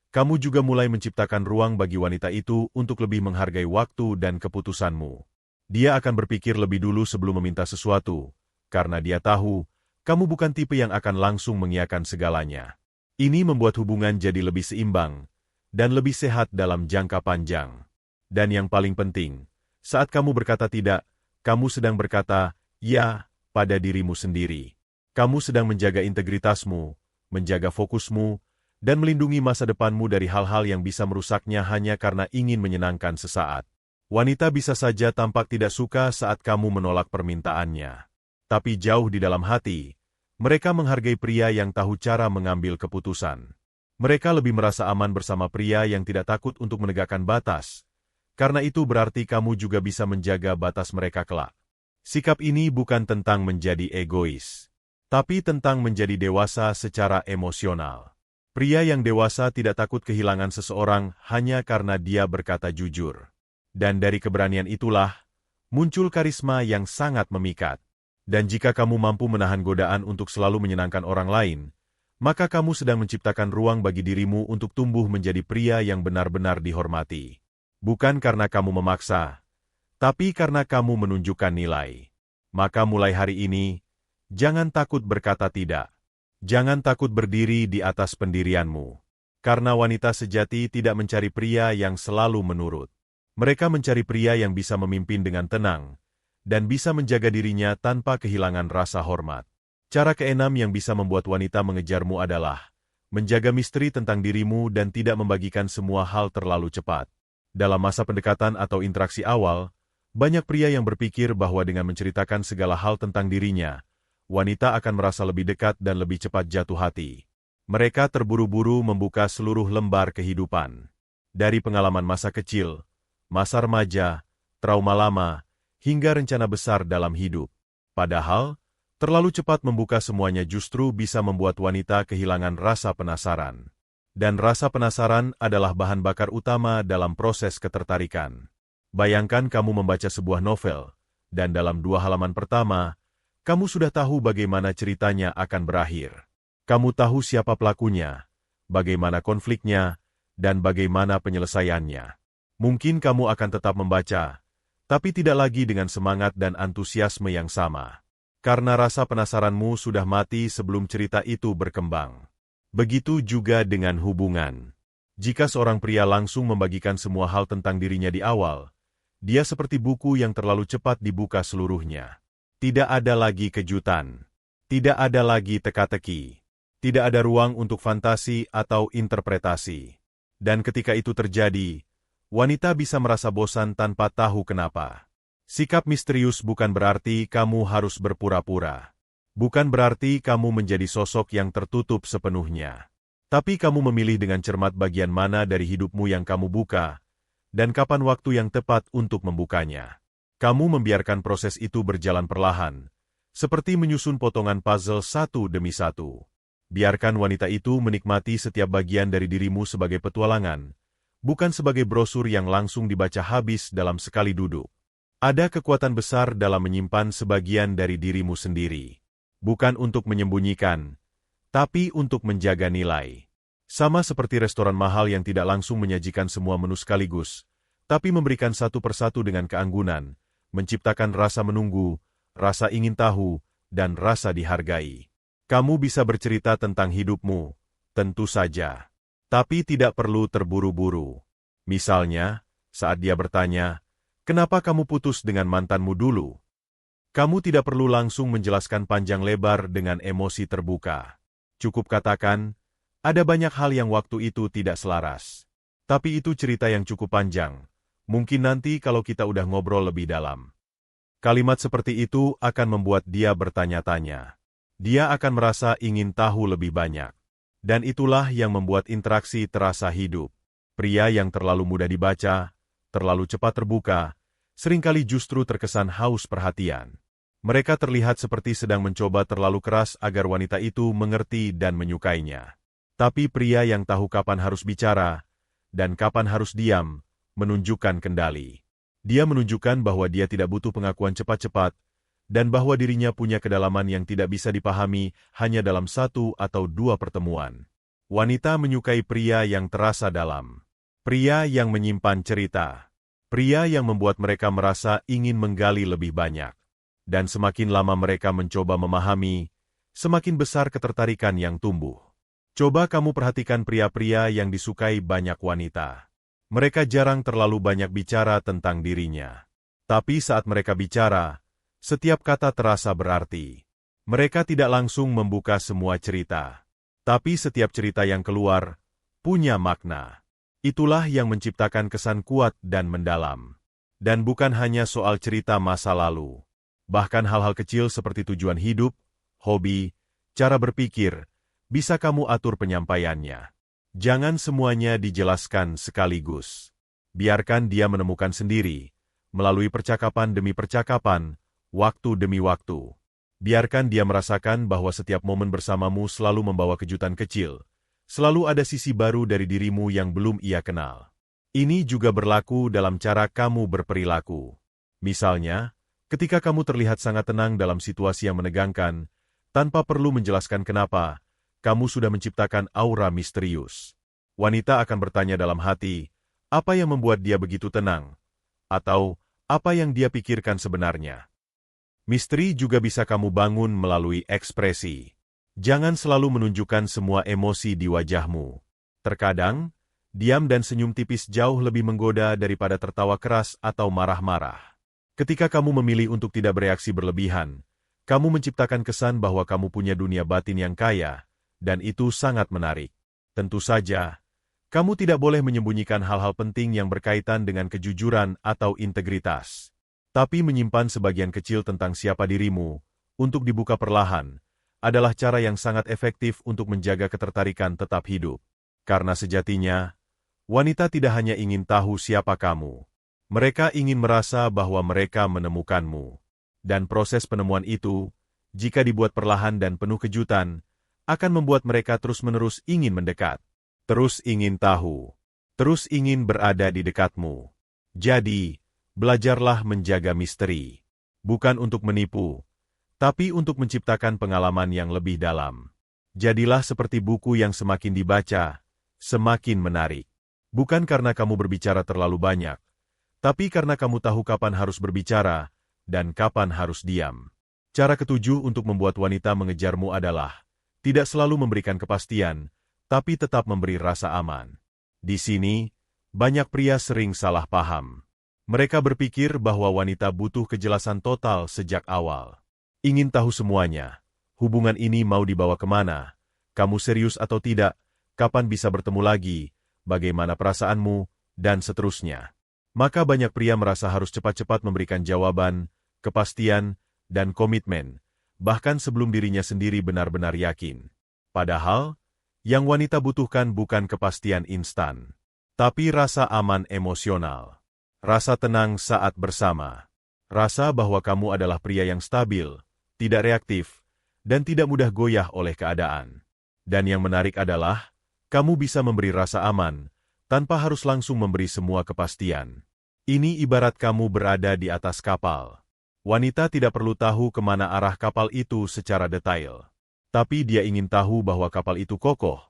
kamu juga mulai menciptakan ruang bagi wanita itu untuk lebih menghargai waktu dan keputusanmu. Dia akan berpikir lebih dulu sebelum meminta sesuatu, karena dia tahu, kamu bukan tipe yang akan langsung mengiyakan segalanya. Ini membuat hubungan jadi lebih seimbang dan lebih sehat dalam jangka panjang. Dan yang paling penting, saat kamu berkata tidak, kamu sedang berkata ya pada dirimu sendiri. Kamu sedang menjaga integritasmu, menjaga fokusmu, dan melindungi masa depanmu dari hal-hal yang bisa merusaknya hanya karena ingin menyenangkan sesaat. Wanita bisa saja tampak tidak suka saat kamu menolak permintaannya. Tapi jauh di dalam hati, mereka menghargai pria yang tahu cara mengambil keputusan. Mereka lebih merasa aman bersama pria yang tidak takut untuk menegakkan batas, karena itu berarti kamu juga bisa menjaga batas mereka kelak. Sikap ini bukan tentang menjadi egois, tapi tentang menjadi dewasa secara emosional. Pria yang dewasa tidak takut kehilangan seseorang hanya karena dia berkata jujur. Dan dari keberanian itulah, muncul karisma yang sangat memikat. Dan jika kamu mampu menahan godaan untuk selalu menyenangkan orang lain, maka kamu sedang menciptakan ruang bagi dirimu untuk tumbuh menjadi pria yang benar-benar dihormati. Bukan karena kamu memaksa, tapi karena kamu menunjukkan nilai. Maka mulai hari ini, jangan takut berkata tidak. Jangan takut berdiri di atas pendirianmu. Karena wanita sejati tidak mencari pria yang selalu menurut. Mereka mencari pria yang bisa memimpin dengan tenang, dan bisa menjaga dirinya tanpa kehilangan rasa hormat. Cara keenam yang bisa membuat wanita mengejarmu adalah menjaga misteri tentang dirimu dan tidak membagikan semua hal terlalu cepat. Dalam masa pendekatan atau interaksi awal, banyak pria yang berpikir bahwa dengan menceritakan segala hal tentang dirinya, wanita akan merasa lebih dekat dan lebih cepat jatuh hati. Mereka terburu-buru membuka seluruh lembar kehidupan. Dari pengalaman masa kecil, masa remaja, trauma lama, hingga rencana besar dalam hidup. Padahal, terlalu cepat membuka semuanya justru bisa membuat wanita kehilangan rasa penasaran. Dan rasa penasaran adalah bahan bakar utama dalam proses ketertarikan. Bayangkan kamu membaca sebuah novel, dan dalam 2 halaman pertama, kamu sudah tahu bagaimana ceritanya akan berakhir. Kamu tahu siapa pelakunya, bagaimana konfliknya, dan bagaimana penyelesaiannya. Mungkin kamu akan tetap membaca, tapi tidak lagi dengan semangat dan antusiasme yang sama. Karena rasa penasaranmu sudah mati sebelum cerita itu berkembang. Begitu juga dengan hubungan. Jika seorang pria langsung membagikan semua hal tentang dirinya di awal, dia seperti buku yang terlalu cepat dibuka seluruhnya. Tidak ada lagi kejutan. Tidak ada lagi teka-teki. Tidak ada ruang untuk fantasi atau interpretasi. Dan ketika itu terjadi, wanita bisa merasa bosan tanpa tahu kenapa. Sikap misterius bukan berarti kamu harus berpura-pura. Bukan berarti kamu menjadi sosok yang tertutup sepenuhnya. Tapi kamu memilih dengan cermat bagian mana dari hidupmu yang kamu buka, dan kapan waktu yang tepat untuk membukanya. Kamu membiarkan proses itu berjalan perlahan, seperti menyusun potongan puzzle satu demi satu. Biarkan wanita itu menikmati setiap bagian dari dirimu sebagai petualangan, bukan sebagai brosur yang langsung dibaca habis dalam sekali duduk. Ada kekuatan besar dalam menyimpan sebagian dari dirimu sendiri. Bukan untuk menyembunyikan, tapi untuk menjaga nilai. Sama seperti restoran mahal yang tidak langsung menyajikan semua menu sekaligus, tapi memberikan satu persatu dengan keanggunan, menciptakan rasa menunggu, rasa ingin tahu, dan rasa dihargai. Kamu bisa bercerita tentang hidupmu, tentu saja. Tapi tidak perlu terburu-buru. Misalnya, saat dia bertanya, "Kenapa kamu putus dengan mantanmu dulu?" Kamu tidak perlu langsung menjelaskan panjang lebar dengan emosi terbuka. Cukup katakan, "Ada banyak hal yang waktu itu tidak selaras." Tapi itu cerita yang cukup panjang. Mungkin nanti kalau kita udah ngobrol lebih dalam. Kalimat seperti itu akan membuat dia bertanya-tanya. Dia akan merasa ingin tahu lebih banyak. Dan itulah yang membuat interaksi terasa hidup. Pria yang terlalu mudah dibaca, terlalu cepat terbuka, seringkali justru terkesan haus perhatian. Mereka terlihat seperti sedang mencoba terlalu keras agar wanita itu mengerti dan menyukainya. Tapi pria yang tahu kapan harus bicara dan kapan harus diam, menunjukkan kendali. Dia menunjukkan bahwa dia tidak butuh pengakuan cepat-cepat, dan bahwa dirinya punya kedalaman yang tidak bisa dipahami hanya dalam satu atau dua pertemuan. Wanita menyukai pria yang terasa dalam. Pria yang menyimpan cerita. Pria yang membuat mereka merasa ingin menggali lebih banyak. Dan semakin lama mereka mencoba memahami, semakin besar ketertarikan yang tumbuh. Coba kamu perhatikan pria-pria yang disukai banyak wanita. Mereka jarang terlalu banyak bicara tentang dirinya. Tapi saat mereka bicara, setiap kata terasa berarti. Mereka tidak langsung membuka semua cerita. Tapi setiap cerita yang keluar, punya makna. Itulah yang menciptakan kesan kuat dan mendalam. Dan bukan hanya soal cerita masa lalu. Bahkan hal-hal kecil seperti tujuan hidup, hobi, cara berpikir, bisa kamu atur penyampaiannya. Jangan semuanya dijelaskan sekaligus. Biarkan dia menemukan sendiri, melalui percakapan demi percakapan, waktu demi waktu. Biarkan dia merasakan bahwa setiap momen bersamamu selalu membawa kejutan kecil. Selalu ada sisi baru dari dirimu yang belum ia kenal. Ini juga berlaku dalam cara kamu berperilaku. Misalnya, ketika kamu terlihat sangat tenang dalam situasi yang menegangkan, tanpa perlu menjelaskan kenapa, kamu sudah menciptakan aura misterius. Wanita akan bertanya dalam hati, apa yang membuat dia begitu tenang? Atau, apa yang dia pikirkan sebenarnya? Misteri juga bisa kamu bangun melalui ekspresi. Jangan selalu menunjukkan semua emosi di wajahmu. Terkadang, diam dan senyum tipis jauh lebih menggoda daripada tertawa keras atau marah-marah. Ketika kamu memilih untuk tidak bereaksi berlebihan, kamu menciptakan kesan bahwa kamu punya dunia batin yang kaya, dan itu sangat menarik. Tentu saja, kamu tidak boleh menyembunyikan hal-hal penting yang berkaitan dengan kejujuran atau integritas. Tapi menyimpan sebagian kecil tentang siapa dirimu, untuk dibuka perlahan, adalah cara yang sangat efektif untuk menjaga ketertarikan tetap hidup. Karena sejatinya, wanita tidak hanya ingin tahu siapa kamu. Mereka ingin merasa bahwa mereka menemukanmu. Dan proses penemuan itu, jika dibuat perlahan dan penuh kejutan, akan membuat mereka terus-menerus ingin mendekat. Terus ingin tahu. Terus ingin berada di dekatmu. Jadi, belajarlah menjaga misteri. Bukan untuk menipu, tapi untuk menciptakan pengalaman yang lebih dalam. Jadilah seperti buku yang semakin dibaca, semakin menarik. Bukan karena kamu berbicara terlalu banyak, tapi karena kamu tahu kapan harus berbicara dan kapan harus diam. Cara ketujuh untuk membuat wanita mengejarmu adalah tidak selalu memberikan kepastian, tapi tetap memberi rasa aman. Di sini, banyak pria sering salah paham. Mereka berpikir bahwa wanita butuh kejelasan total sejak awal. Ingin tahu semuanya. Hubungan ini mau dibawa kemana? Kamu serius atau tidak? Kapan bisa bertemu lagi? Bagaimana perasaanmu? Dan seterusnya. Maka banyak pria merasa harus cepat-cepat memberikan jawaban, kepastian, dan komitmen, bahkan sebelum dirinya sendiri benar-benar yakin. Padahal, yang wanita butuhkan bukan kepastian instan, tapi rasa aman emosional. Rasa tenang saat bersama. Rasa bahwa kamu adalah pria yang stabil, tidak reaktif, dan tidak mudah goyah oleh keadaan. Dan yang menarik adalah, kamu bisa memberi rasa aman, tanpa harus langsung memberi semua kepastian. Ini ibarat kamu berada di atas kapal. Wanita tidak perlu tahu kemana arah kapal itu secara detail. Tapi dia ingin tahu bahwa kapal itu kokoh,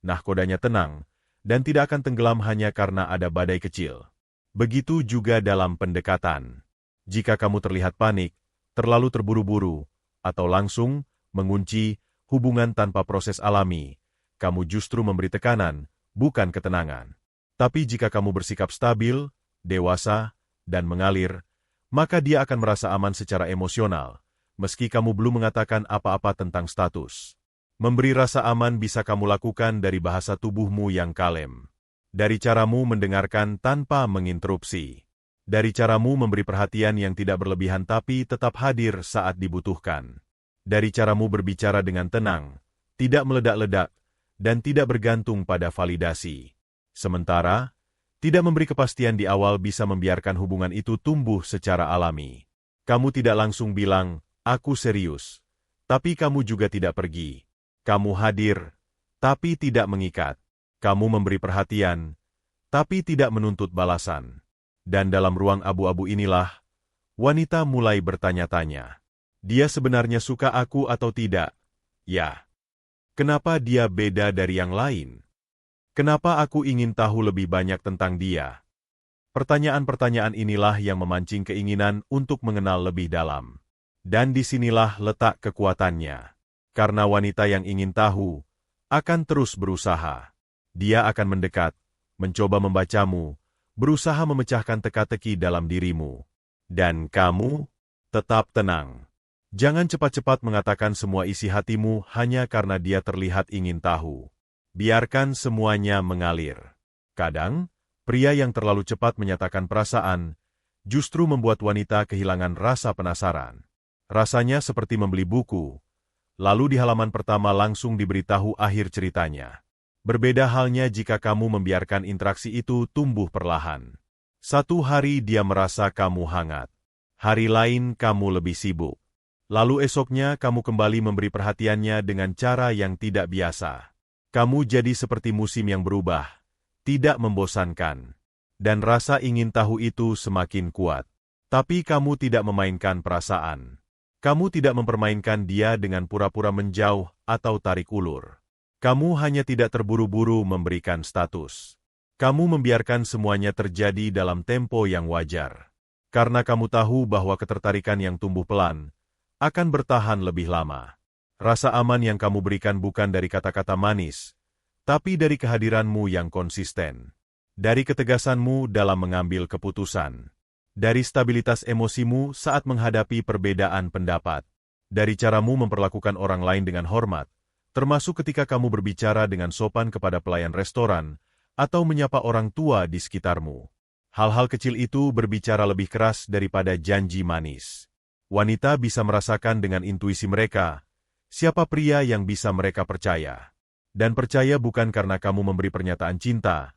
nahkodanya tenang, dan tidak akan tenggelam hanya karena ada badai kecil. Begitu juga dalam pendekatan. Jika kamu terlihat panik, terlalu terburu-buru, atau langsung mengunci hubungan tanpa proses alami, kamu justru memberi tekanan, bukan ketenangan. Tapi jika kamu bersikap stabil, dewasa, dan mengalir, maka dia akan merasa aman secara emosional, meski kamu belum mengatakan apa-apa tentang status. Memberi rasa aman bisa kamu lakukan dari bahasa tubuhmu yang kalem. Dari caramu mendengarkan tanpa menginterupsi. Dari caramu memberi perhatian yang tidak berlebihan tapi tetap hadir saat dibutuhkan. Dari caramu berbicara dengan tenang, tidak meledak-ledak, dan tidak bergantung pada validasi. Sementara, tidak memberi kepastian di awal bisa membiarkan hubungan itu tumbuh secara alami. Kamu tidak langsung bilang, "Aku serius," tapi kamu juga tidak pergi. Kamu hadir, tapi tidak mengikat. Kamu memberi perhatian, tapi tidak menuntut balasan. Dan dalam ruang abu-abu inilah, wanita mulai bertanya-tanya. Dia sebenarnya suka aku atau tidak? Ya. Kenapa dia beda dari yang lain? Kenapa aku ingin tahu lebih banyak tentang dia? Pertanyaan-pertanyaan inilah yang memancing keinginan untuk mengenal lebih dalam. Dan disinilah letak kekuatannya. Karena wanita yang ingin tahu, akan terus berusaha. Dia akan mendekat, mencoba membacamu, berusaha memecahkan teka-teki dalam dirimu. Dan kamu, tetap tenang. Jangan cepat-cepat mengatakan semua isi hatimu hanya karena dia terlihat ingin tahu. Biarkan semuanya mengalir. Kadang, pria yang terlalu cepat menyatakan perasaan, justru membuat wanita kehilangan rasa penasaran. Rasanya seperti membeli buku, lalu di halaman pertama langsung diberitahu akhir ceritanya. Berbeda halnya jika kamu membiarkan interaksi itu tumbuh perlahan. Satu hari dia merasa kamu hangat. Hari lain kamu lebih sibuk. Lalu esoknya kamu kembali memberi perhatiannya dengan cara yang tidak biasa. Kamu jadi seperti musim yang berubah, tidak membosankan. Dan rasa ingin tahu itu semakin kuat. Tapi kamu tidak memainkan perasaan. Kamu tidak mempermainkan dia dengan pura-pura menjauh atau tarik ulur. Kamu hanya tidak terburu-buru memberikan status. Kamu membiarkan semuanya terjadi dalam tempo yang wajar. Karena kamu tahu bahwa ketertarikan yang tumbuh pelan akan bertahan lebih lama. Rasa aman yang kamu berikan bukan dari kata-kata manis, tapi dari kehadiranmu yang konsisten. Dari ketegasanmu dalam mengambil keputusan. Dari stabilitas emosimu saat menghadapi perbedaan pendapat. Dari caramu memperlakukan orang lain dengan hormat, termasuk ketika kamu berbicara dengan sopan kepada pelayan restoran atau menyapa orang tua di sekitarmu. Hal-hal kecil itu berbicara lebih keras daripada janji manis. Wanita bisa merasakan dengan intuisi mereka, siapa pria yang bisa mereka percaya. Dan percaya bukan karena kamu memberi pernyataan cinta,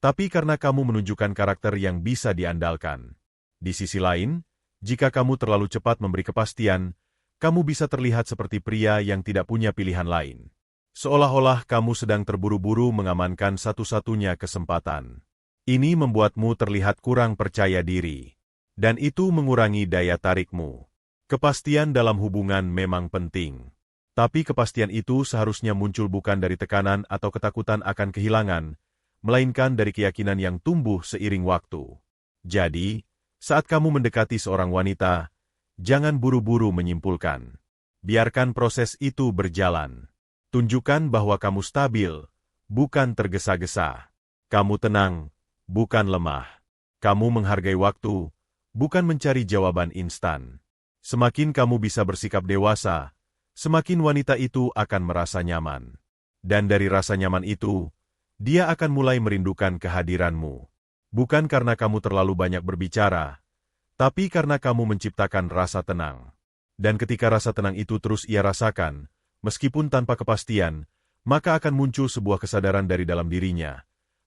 tapi karena kamu menunjukkan karakter yang bisa diandalkan. Di sisi lain, jika kamu terlalu cepat memberi kepastian, kamu bisa terlihat seperti pria yang tidak punya pilihan lain. Seolah-olah kamu sedang terburu-buru mengamankan satu-satunya kesempatan. Ini membuatmu terlihat kurang percaya diri. Dan itu mengurangi daya tarikmu. Kepastian dalam hubungan memang penting. Tapi kepastian itu seharusnya muncul bukan dari tekanan atau ketakutan akan kehilangan, melainkan dari keyakinan yang tumbuh seiring waktu. Jadi, saat kamu mendekati seorang wanita, jangan buru-buru menyimpulkan. Biarkan proses itu berjalan. Tunjukkan bahwa kamu stabil, bukan tergesa-gesa. Kamu tenang, bukan lemah. Kamu menghargai waktu, bukan mencari jawaban instan. Semakin kamu bisa bersikap dewasa, semakin wanita itu akan merasa nyaman. Dan dari rasa nyaman itu, dia akan mulai merindukan kehadiranmu. Bukan karena kamu terlalu banyak berbicara, tapi karena kamu menciptakan rasa tenang. Dan ketika rasa tenang itu terus ia rasakan, meskipun tanpa kepastian, maka akan muncul sebuah kesadaran dari dalam dirinya,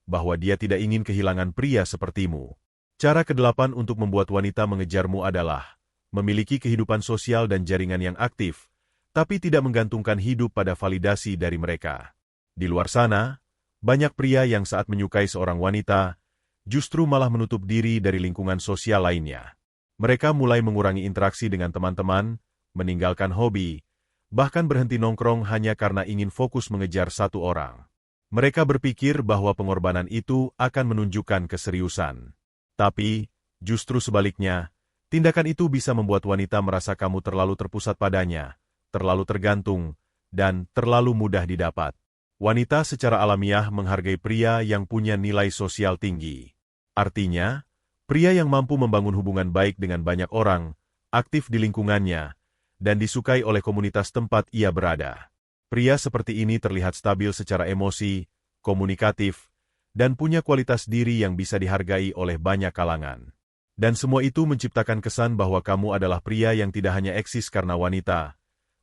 bahwa dia tidak ingin kehilangan pria sepertimu. Cara ke-8 untuk membuat wanita mengejarmu adalah memiliki kehidupan sosial dan jaringan yang aktif, tapi tidak menggantungkan hidup pada validasi dari mereka. Di luar sana, banyak pria yang saat menyukai seorang wanita, justru malah menutup diri dari lingkungan sosial lainnya. Mereka mulai mengurangi interaksi dengan teman-teman, meninggalkan hobi, bahkan berhenti nongkrong hanya karena ingin fokus mengejar satu orang. Mereka berpikir bahwa pengorbanan itu akan menunjukkan keseriusan. Tapi, justru sebaliknya, tindakan itu bisa membuat wanita merasa kamu terlalu terpusat padanya, terlalu tergantung, dan terlalu mudah didapat. Wanita secara alamiah menghargai pria yang punya nilai sosial tinggi. Artinya, pria yang mampu membangun hubungan baik dengan banyak orang, aktif di lingkungannya, dan disukai oleh komunitas tempat ia berada. Pria seperti ini terlihat stabil secara emosi, komunikatif, dan punya kualitas diri yang bisa dihargai oleh banyak kalangan. Dan semua itu menciptakan kesan bahwa kamu adalah pria yang tidak hanya eksis karena wanita,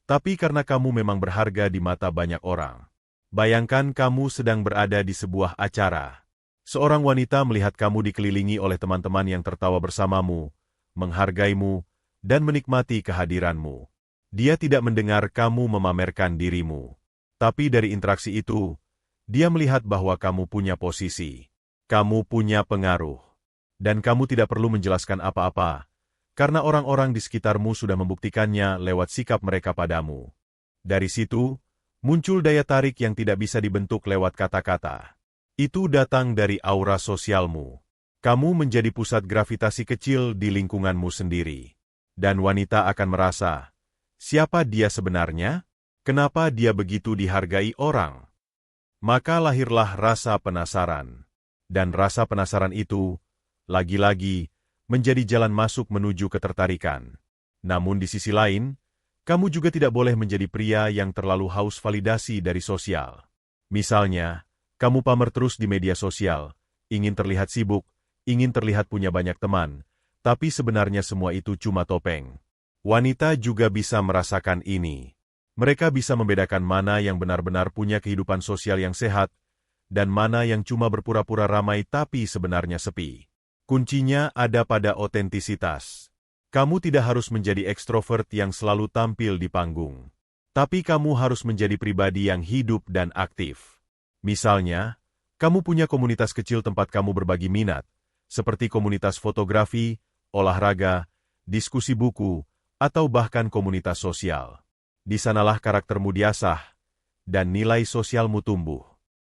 tapi karena kamu memang berharga di mata banyak orang. Bayangkan kamu sedang berada di sebuah acara. Seorang wanita melihat kamu dikelilingi oleh teman-teman yang tertawa bersamamu, menghargaimu, dan menikmati kehadiranmu. Dia tidak mendengar kamu memamerkan dirimu. Tapi dari interaksi itu, dia melihat bahwa kamu punya posisi. Kamu punya pengaruh. Dan kamu tidak perlu menjelaskan apa-apa, karena orang-orang di sekitarmu sudah membuktikannya lewat sikap mereka padamu. Dari situ, muncul daya tarik yang tidak bisa dibentuk lewat kata-kata. Itu datang dari aura sosialmu. Kamu menjadi pusat gravitasi kecil di lingkunganmu sendiri. Dan wanita akan merasa, siapa dia sebenarnya? Kenapa dia begitu dihargai orang? Maka lahirlah rasa penasaran. Dan rasa penasaran itu, lagi-lagi, menjadi jalan masuk menuju ketertarikan. Namun di sisi lain, kamu juga tidak boleh menjadi pria yang terlalu haus validasi dari sosial. Misalnya, kamu pamer terus di media sosial, ingin terlihat sibuk, ingin terlihat punya banyak teman, tapi sebenarnya semua itu cuma topeng. Wanita juga bisa merasakan ini. Mereka bisa membedakan mana yang benar-benar punya kehidupan sosial yang sehat, dan mana yang cuma berpura-pura ramai tapi sebenarnya sepi. Kuncinya ada pada otentisitas. Kamu tidak harus menjadi ekstrovert yang selalu tampil di panggung. Tapi kamu harus menjadi pribadi yang hidup dan aktif. Misalnya, kamu punya komunitas kecil tempat kamu berbagi minat, seperti komunitas fotografi, olahraga, diskusi buku, atau bahkan komunitas sosial. Di sanalah karaktermu diasah, dan nilai sosialmu tumbuh.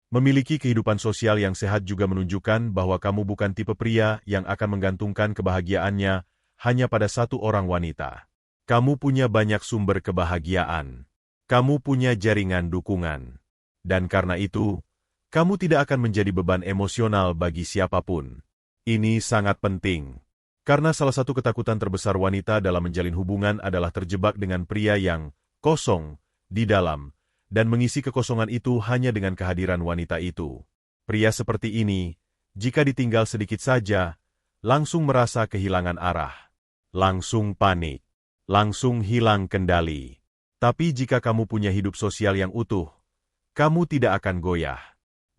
Memiliki kehidupan sosial yang sehat juga menunjukkan bahwa kamu bukan tipe pria yang akan menggantungkan kebahagiaannya hanya pada satu orang wanita. Kamu punya banyak sumber kebahagiaan. Kamu punya jaringan dukungan. Dan karena itu, kamu tidak akan menjadi beban emosional bagi siapapun. Ini sangat penting. Karena salah satu ketakutan terbesar wanita dalam menjalin hubungan adalah terjebak dengan pria yang kosong di dalam, dan mengisi kekosongan itu hanya dengan kehadiran wanita itu. Pria seperti ini, jika ditinggal sedikit saja, langsung merasa kehilangan arah, langsung panik, langsung hilang kendali. Tapi jika kamu punya hidup sosial yang utuh, kamu tidak akan goyah.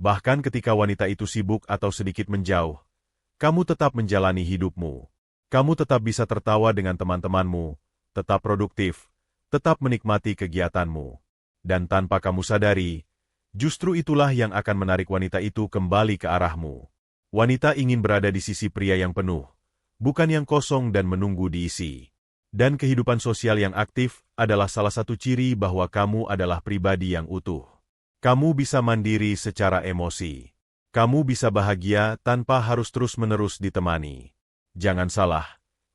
Bahkan ketika wanita itu sibuk atau sedikit menjauh, kamu tetap menjalani hidupmu. Kamu tetap bisa tertawa dengan teman-temanmu, tetap produktif, tetap menikmati kegiatanmu. Dan tanpa kamu sadari, justru itulah yang akan menarik wanita itu kembali ke arahmu. Wanita ingin berada di sisi pria yang penuh, bukan yang kosong dan menunggu diisi. Dan kehidupan sosial yang aktif adalah salah satu ciri bahwa kamu adalah pribadi yang utuh. Kamu bisa mandiri secara emosi. Kamu bisa bahagia tanpa harus terus-menerus ditemani. Jangan salah,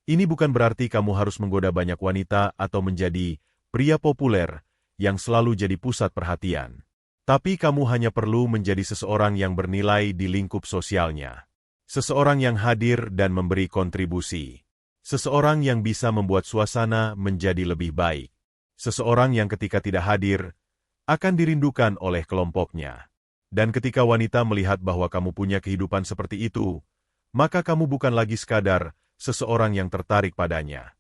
ini bukan berarti kamu harus menggoda banyak wanita atau menjadi pria populer yang selalu jadi pusat perhatian. Tapi kamu hanya perlu menjadi seseorang yang bernilai di lingkup sosialnya. Seseorang yang hadir dan memberi kontribusi. Seseorang yang bisa membuat suasana menjadi lebih baik. Seseorang yang ketika tidak hadir, akan dirindukan oleh kelompoknya. Dan ketika wanita melihat bahwa kamu punya kehidupan seperti itu, maka kamu bukan lagi sekadar seseorang yang tertarik padanya.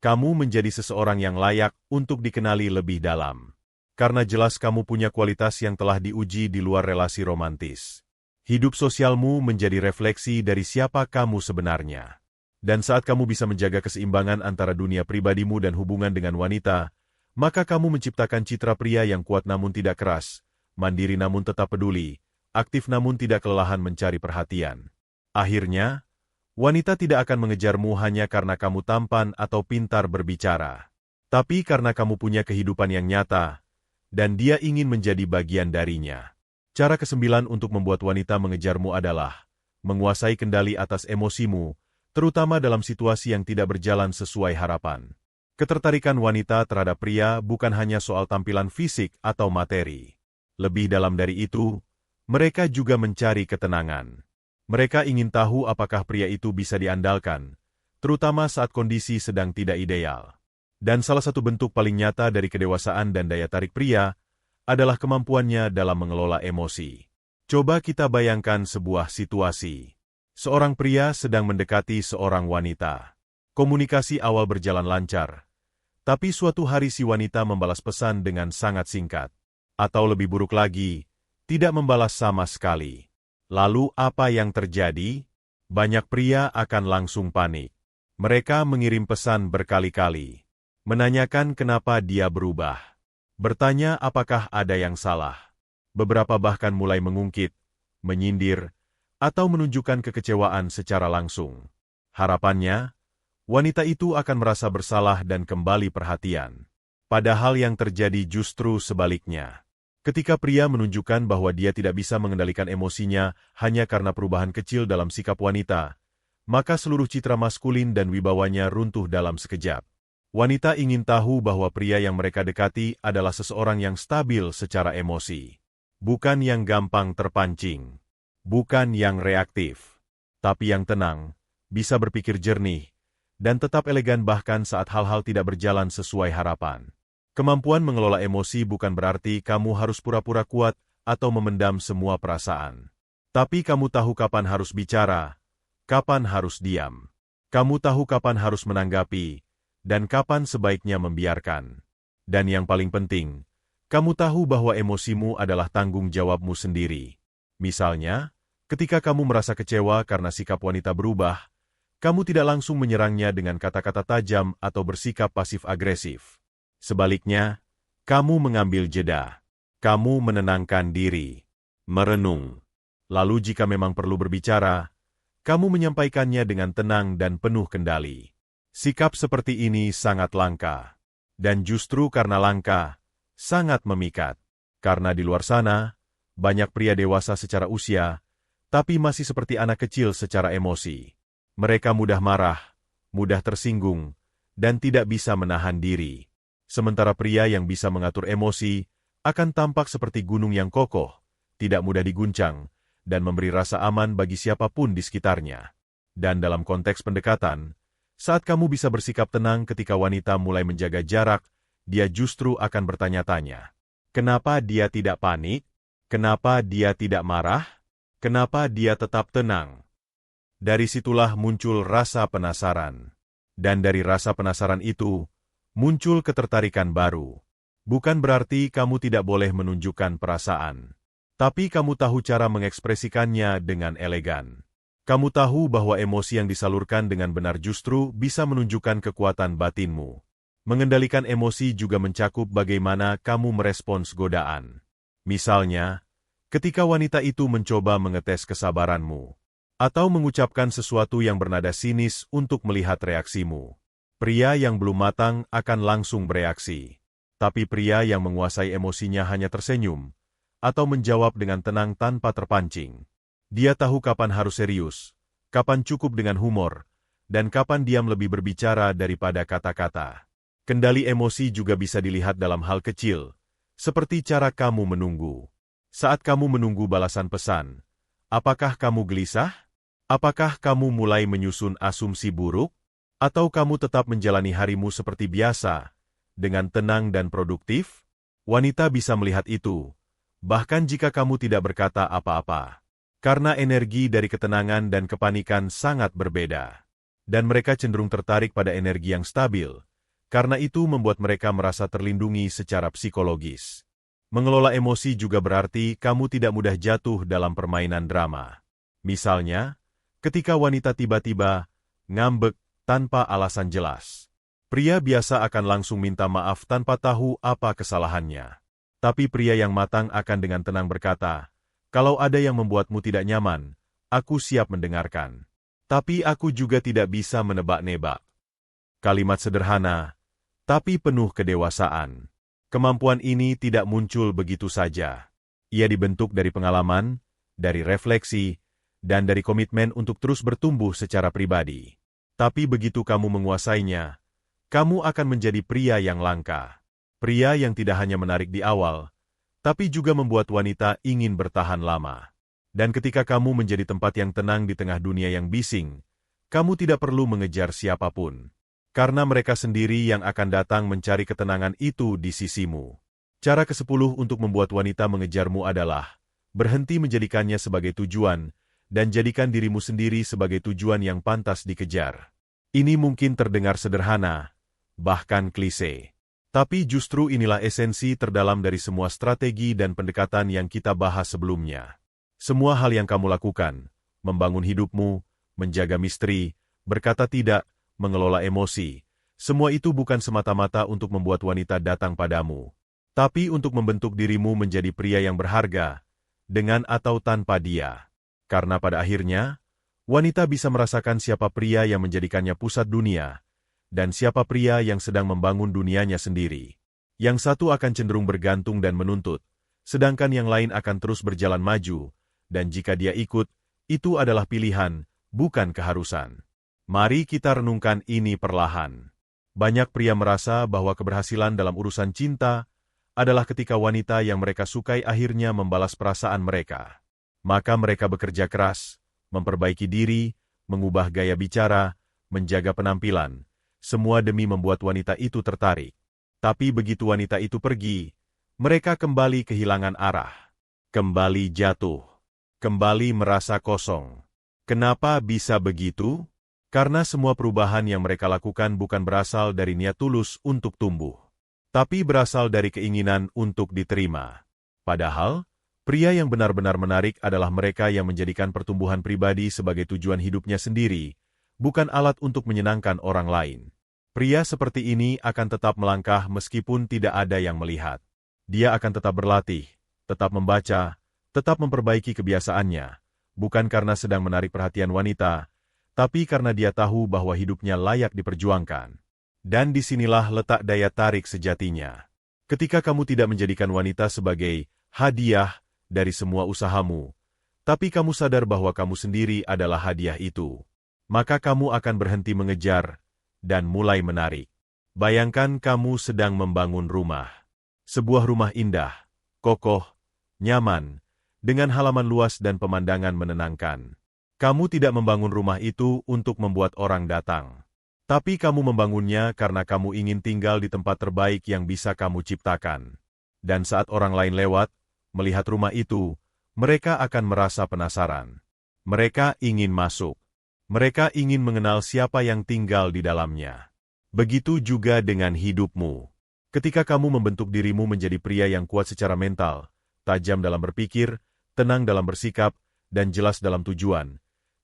Kamu menjadi seseorang yang layak untuk dikenali lebih dalam. Karena jelas kamu punya kualitas yang telah diuji di luar relasi romantis. Hidup sosialmu menjadi refleksi dari siapa kamu sebenarnya. Dan saat kamu bisa menjaga keseimbangan antara dunia pribadimu dan hubungan dengan wanita, maka kamu menciptakan citra pria yang kuat namun tidak keras, mandiri namun tetap peduli, aktif namun tidak kelelahan mencari perhatian. Akhirnya, wanita tidak akan mengejarmu hanya karena kamu tampan atau pintar berbicara, tapi karena kamu punya kehidupan yang nyata, dan dia ingin menjadi bagian darinya. Cara kesembilan untuk membuat wanita mengejarmu adalah menguasai kendali atas emosimu, terutama dalam situasi yang tidak berjalan sesuai harapan. Ketertarikan wanita terhadap pria bukan hanya soal tampilan fisik atau materi. Lebih dalam dari itu, mereka juga mencari ketenangan. Mereka ingin tahu apakah pria itu bisa diandalkan, terutama saat kondisi sedang tidak ideal. Dan salah satu bentuk paling nyata dari kedewasaan dan daya tarik pria adalah kemampuannya dalam mengelola emosi. Coba kita bayangkan sebuah situasi. Seorang pria sedang mendekati seorang wanita. Komunikasi awal berjalan lancar, tapi suatu hari si wanita membalas pesan dengan sangat singkat. Atau lebih buruk lagi, tidak membalas sama sekali. Lalu apa yang terjadi? Banyak pria akan langsung panik. Mereka mengirim pesan berkali-kali, menanyakan kenapa dia berubah, bertanya apakah ada yang salah. Beberapa bahkan mulai mengungkit, menyindir, atau menunjukkan kekecewaan secara langsung. Harapannya, wanita itu akan merasa bersalah dan kembali perhatian. Padahal yang terjadi justru sebaliknya. Ketika pria menunjukkan bahwa dia tidak bisa mengendalikan emosinya hanya karena perubahan kecil dalam sikap wanita, maka seluruh citra maskulin dan wibawanya runtuh dalam sekejap. Wanita ingin tahu bahwa pria yang mereka dekati adalah seseorang yang stabil secara emosi. Bukan yang gampang terpancing. Bukan yang reaktif. Tapi yang tenang, bisa berpikir jernih, dan tetap elegan bahkan saat hal-hal tidak berjalan sesuai harapan. Kemampuan mengelola emosi bukan berarti kamu harus pura-pura kuat atau memendam semua perasaan. Tapi kamu tahu kapan harus bicara, kapan harus diam. Kamu tahu kapan harus menanggapi, dan kapan sebaiknya membiarkan. Dan yang paling penting, kamu tahu bahwa emosimu adalah tanggung jawabmu sendiri. Misalnya, ketika kamu merasa kecewa karena sikap wanita berubah, kamu tidak langsung menyerangnya dengan kata-kata tajam atau bersikap pasif-agresif. Sebaliknya, kamu mengambil jeda. Kamu menenangkan diri, merenung. Lalu jika memang perlu berbicara, kamu menyampaikannya dengan tenang dan penuh kendali. Sikap seperti ini sangat langka. Dan justru karena langka, sangat memikat. Karena di luar sana, banyak pria dewasa secara usia, tapi masih seperti anak kecil secara emosi. Mereka mudah marah, mudah tersinggung, dan tidak bisa menahan diri. Sementara pria yang bisa mengatur emosi akan tampak seperti gunung yang kokoh, tidak mudah diguncang, dan memberi rasa aman bagi siapapun di sekitarnya. Dan dalam konteks pendekatan, saat kamu bisa bersikap tenang ketika wanita mulai menjaga jarak, dia justru akan bertanya-tanya. Kenapa dia tidak panik? Kenapa dia tidak marah? Kenapa dia tetap tenang? Dari situlah muncul rasa penasaran. Dan dari rasa penasaran itu, muncul ketertarikan baru. Bukan berarti kamu tidak boleh menunjukkan perasaan. Tapi kamu tahu cara mengekspresikannya dengan elegan. Kamu tahu bahwa emosi yang disalurkan dengan benar justru bisa menunjukkan kekuatan batinmu. Mengendalikan emosi juga mencakup bagaimana kamu merespons godaan. Misalnya, ketika wanita itu mencoba mengetes kesabaranmu, atau mengucapkan sesuatu yang bernada sinis untuk melihat reaksimu. Pria yang belum matang akan langsung bereaksi. Tapi pria yang menguasai emosinya hanya tersenyum, atau menjawab dengan tenang tanpa terpancing. Dia tahu kapan harus serius, kapan cukup dengan humor, dan kapan diam lebih berbicara daripada kata-kata. Kendali emosi juga bisa dilihat dalam hal kecil, seperti cara kamu menunggu. Saat kamu menunggu balasan pesan, apakah kamu gelisah? Apakah kamu mulai menyusun asumsi buruk? Atau kamu tetap menjalani harimu seperti biasa, dengan tenang dan produktif? Wanita bisa melihat itu, bahkan jika kamu tidak berkata apa-apa. Karena energi dari ketenangan dan kepanikan sangat berbeda. Dan mereka cenderung tertarik pada energi yang stabil, karena itu membuat mereka merasa terlindungi secara psikologis. Mengelola emosi juga berarti kamu tidak mudah jatuh dalam permainan drama. Misalnya, ketika wanita tiba-tiba ngambek tanpa alasan jelas. Pria biasa akan langsung minta maaf tanpa tahu apa kesalahannya. Tapi pria yang matang akan dengan tenang berkata, kalau ada yang membuatmu tidak nyaman, aku siap mendengarkan. Tapi aku juga tidak bisa menebak-nebak. Kalimat sederhana, tapi penuh kedewasaan. Kemampuan ini tidak muncul begitu saja. Ia dibentuk dari pengalaman, dari refleksi, dan dari komitmen untuk terus bertumbuh secara pribadi. Tapi begitu kamu menguasainya, kamu akan menjadi pria yang langka. Pria yang tidak hanya menarik di awal, tapi juga membuat wanita ingin bertahan lama. Dan ketika kamu menjadi tempat yang tenang di tengah dunia yang bising, kamu tidak perlu mengejar siapapun. Karena mereka sendiri yang akan datang mencari ketenangan itu di sisimu. Cara ke-10 untuk membuat wanita mengejarmu adalah berhenti menjadikannya sebagai tujuan, dan jadikan dirimu sendiri sebagai tujuan yang pantas dikejar. Ini mungkin terdengar sederhana, bahkan klise. Tapi justru inilah esensi terdalam dari semua strategi dan pendekatan yang kita bahas sebelumnya. Semua hal yang kamu lakukan, membangun hidupmu, menjaga misteri, berkata tidak, mengelola emosi, semua itu bukan semata-mata untuk membuat wanita datang padamu, tapi untuk membentuk dirimu menjadi pria yang berharga, dengan atau tanpa dia. Karena pada akhirnya, wanita bisa merasakan siapa pria yang menjadikannya pusat dunia, dan siapa pria yang sedang membangun dunianya sendiri. Yang satu akan cenderung bergantung dan menuntut, sedangkan yang lain akan terus berjalan maju, dan jika dia ikut, itu adalah pilihan, bukan keharusan. Mari kita renungkan ini perlahan. Banyak pria merasa bahwa keberhasilan dalam urusan cinta adalah ketika wanita yang mereka sukai akhirnya membalas perasaan mereka. Maka mereka bekerja keras, memperbaiki diri, mengubah gaya bicara, menjaga penampilan, semua demi membuat wanita itu tertarik. Tapi begitu wanita itu pergi, mereka kembali kehilangan arah. Kembali jatuh. Kembali merasa kosong. Kenapa bisa begitu? Karena semua perubahan yang mereka lakukan bukan berasal dari niat tulus untuk tumbuh, tapi berasal dari keinginan untuk diterima. Padahal, pria yang benar-benar menarik adalah mereka yang menjadikan pertumbuhan pribadi sebagai tujuan hidupnya sendiri, bukan alat untuk menyenangkan orang lain. Pria seperti ini akan tetap melangkah meskipun tidak ada yang melihat. Dia akan tetap berlatih, tetap membaca, tetap memperbaiki kebiasaannya, bukan karena sedang menarik perhatian wanita, tapi karena dia tahu bahwa hidupnya layak diperjuangkan. Dan disinilah letak daya tarik sejatinya. Ketika kamu tidak menjadikan wanita sebagai hadiah dari semua usahamu, tapi kamu sadar bahwa kamu sendiri adalah hadiah itu, maka kamu akan berhenti mengejar dan mulai menarik. Bayangkan kamu sedang membangun rumah. Sebuah rumah indah, kokoh, nyaman, dengan halaman luas dan pemandangan menenangkan. Kamu tidak membangun rumah itu untuk membuat orang datang. Tapi kamu membangunnya karena kamu ingin tinggal di tempat terbaik yang bisa kamu ciptakan. Dan saat orang lain lewat, melihat rumah itu, mereka akan merasa penasaran. Mereka ingin masuk. Mereka ingin mengenal siapa yang tinggal di dalamnya. Begitu juga dengan hidupmu. Ketika kamu membentuk dirimu menjadi pria yang kuat secara mental, tajam dalam berpikir, tenang dalam bersikap, dan jelas dalam tujuan,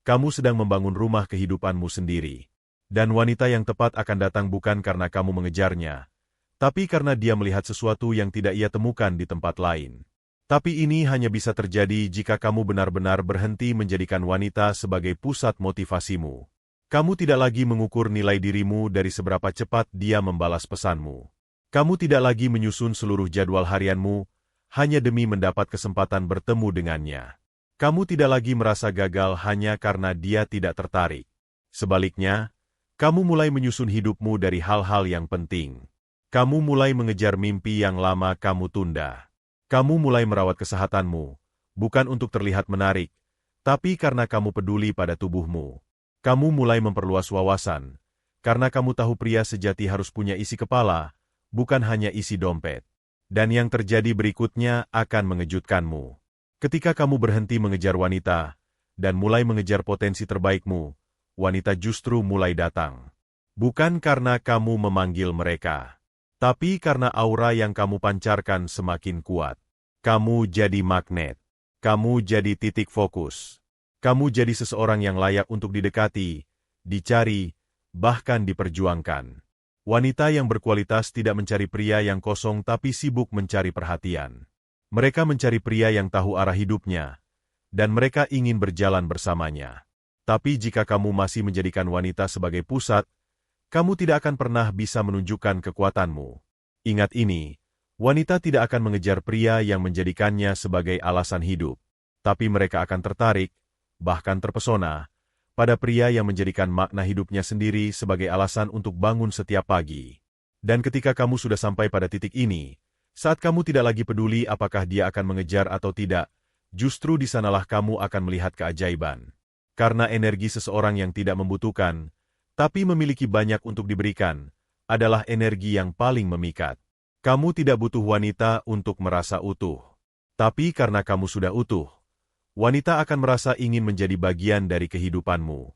kamu sedang membangun rumah kehidupanmu sendiri. Dan wanita yang tepat akan datang bukan karena kamu mengejarnya, tapi karena dia melihat sesuatu yang tidak ia temukan di tempat lain. Tapi ini hanya bisa terjadi jika kamu benar-benar berhenti menjadikan wanita sebagai pusat motivasimu. Kamu tidak lagi mengukur nilai dirimu dari seberapa cepat dia membalas pesanmu. Kamu tidak lagi menyusun seluruh jadwal harianmu hanya demi mendapat kesempatan bertemu dengannya. Kamu tidak lagi merasa gagal hanya karena dia tidak tertarik. Sebaliknya, kamu mulai menyusun hidupmu dari hal-hal yang penting. Kamu mulai mengejar mimpi yang lama kamu tunda. Kamu mulai merawat kesehatanmu, bukan untuk terlihat menarik, tapi karena kamu peduli pada tubuhmu. Kamu mulai memperluas wawasan, karena kamu tahu pria sejati harus punya isi kepala, bukan hanya isi dompet. Dan yang terjadi berikutnya akan mengejutkanmu. Ketika kamu berhenti mengejar wanita, dan mulai mengejar potensi terbaikmu, wanita justru mulai datang. Bukan karena kamu memanggil mereka, tapi karena aura yang kamu pancarkan semakin kuat. Kamu jadi magnet. Kamu jadi titik fokus. Kamu jadi seseorang yang layak untuk didekati, dicari, bahkan diperjuangkan. Wanita yang berkualitas tidak mencari pria yang kosong tapi sibuk mencari perhatian. Mereka mencari pria yang tahu arah hidupnya, dan mereka ingin berjalan bersamanya. Tapi jika kamu masih menjadikan wanita sebagai pusat, kamu tidak akan pernah bisa menunjukkan kekuatanmu. Ingat ini, Wanita tidak akan mengejar pria yang menjadikannya sebagai alasan hidup, tapi mereka akan tertarik, bahkan terpesona, pada pria yang menjadikan makna hidupnya sendiri sebagai alasan untuk bangun setiap pagi. Dan ketika kamu sudah sampai pada titik ini, saat kamu tidak lagi peduli apakah dia akan mengejar atau tidak, justru di sanalah kamu akan melihat keajaiban. Karena energi seseorang yang tidak membutuhkan, tapi memiliki banyak untuk diberikan, adalah energi yang paling memikat. Kamu tidak butuh wanita untuk merasa utuh. Tapi karena kamu sudah utuh, wanita akan merasa ingin menjadi bagian dari kehidupanmu.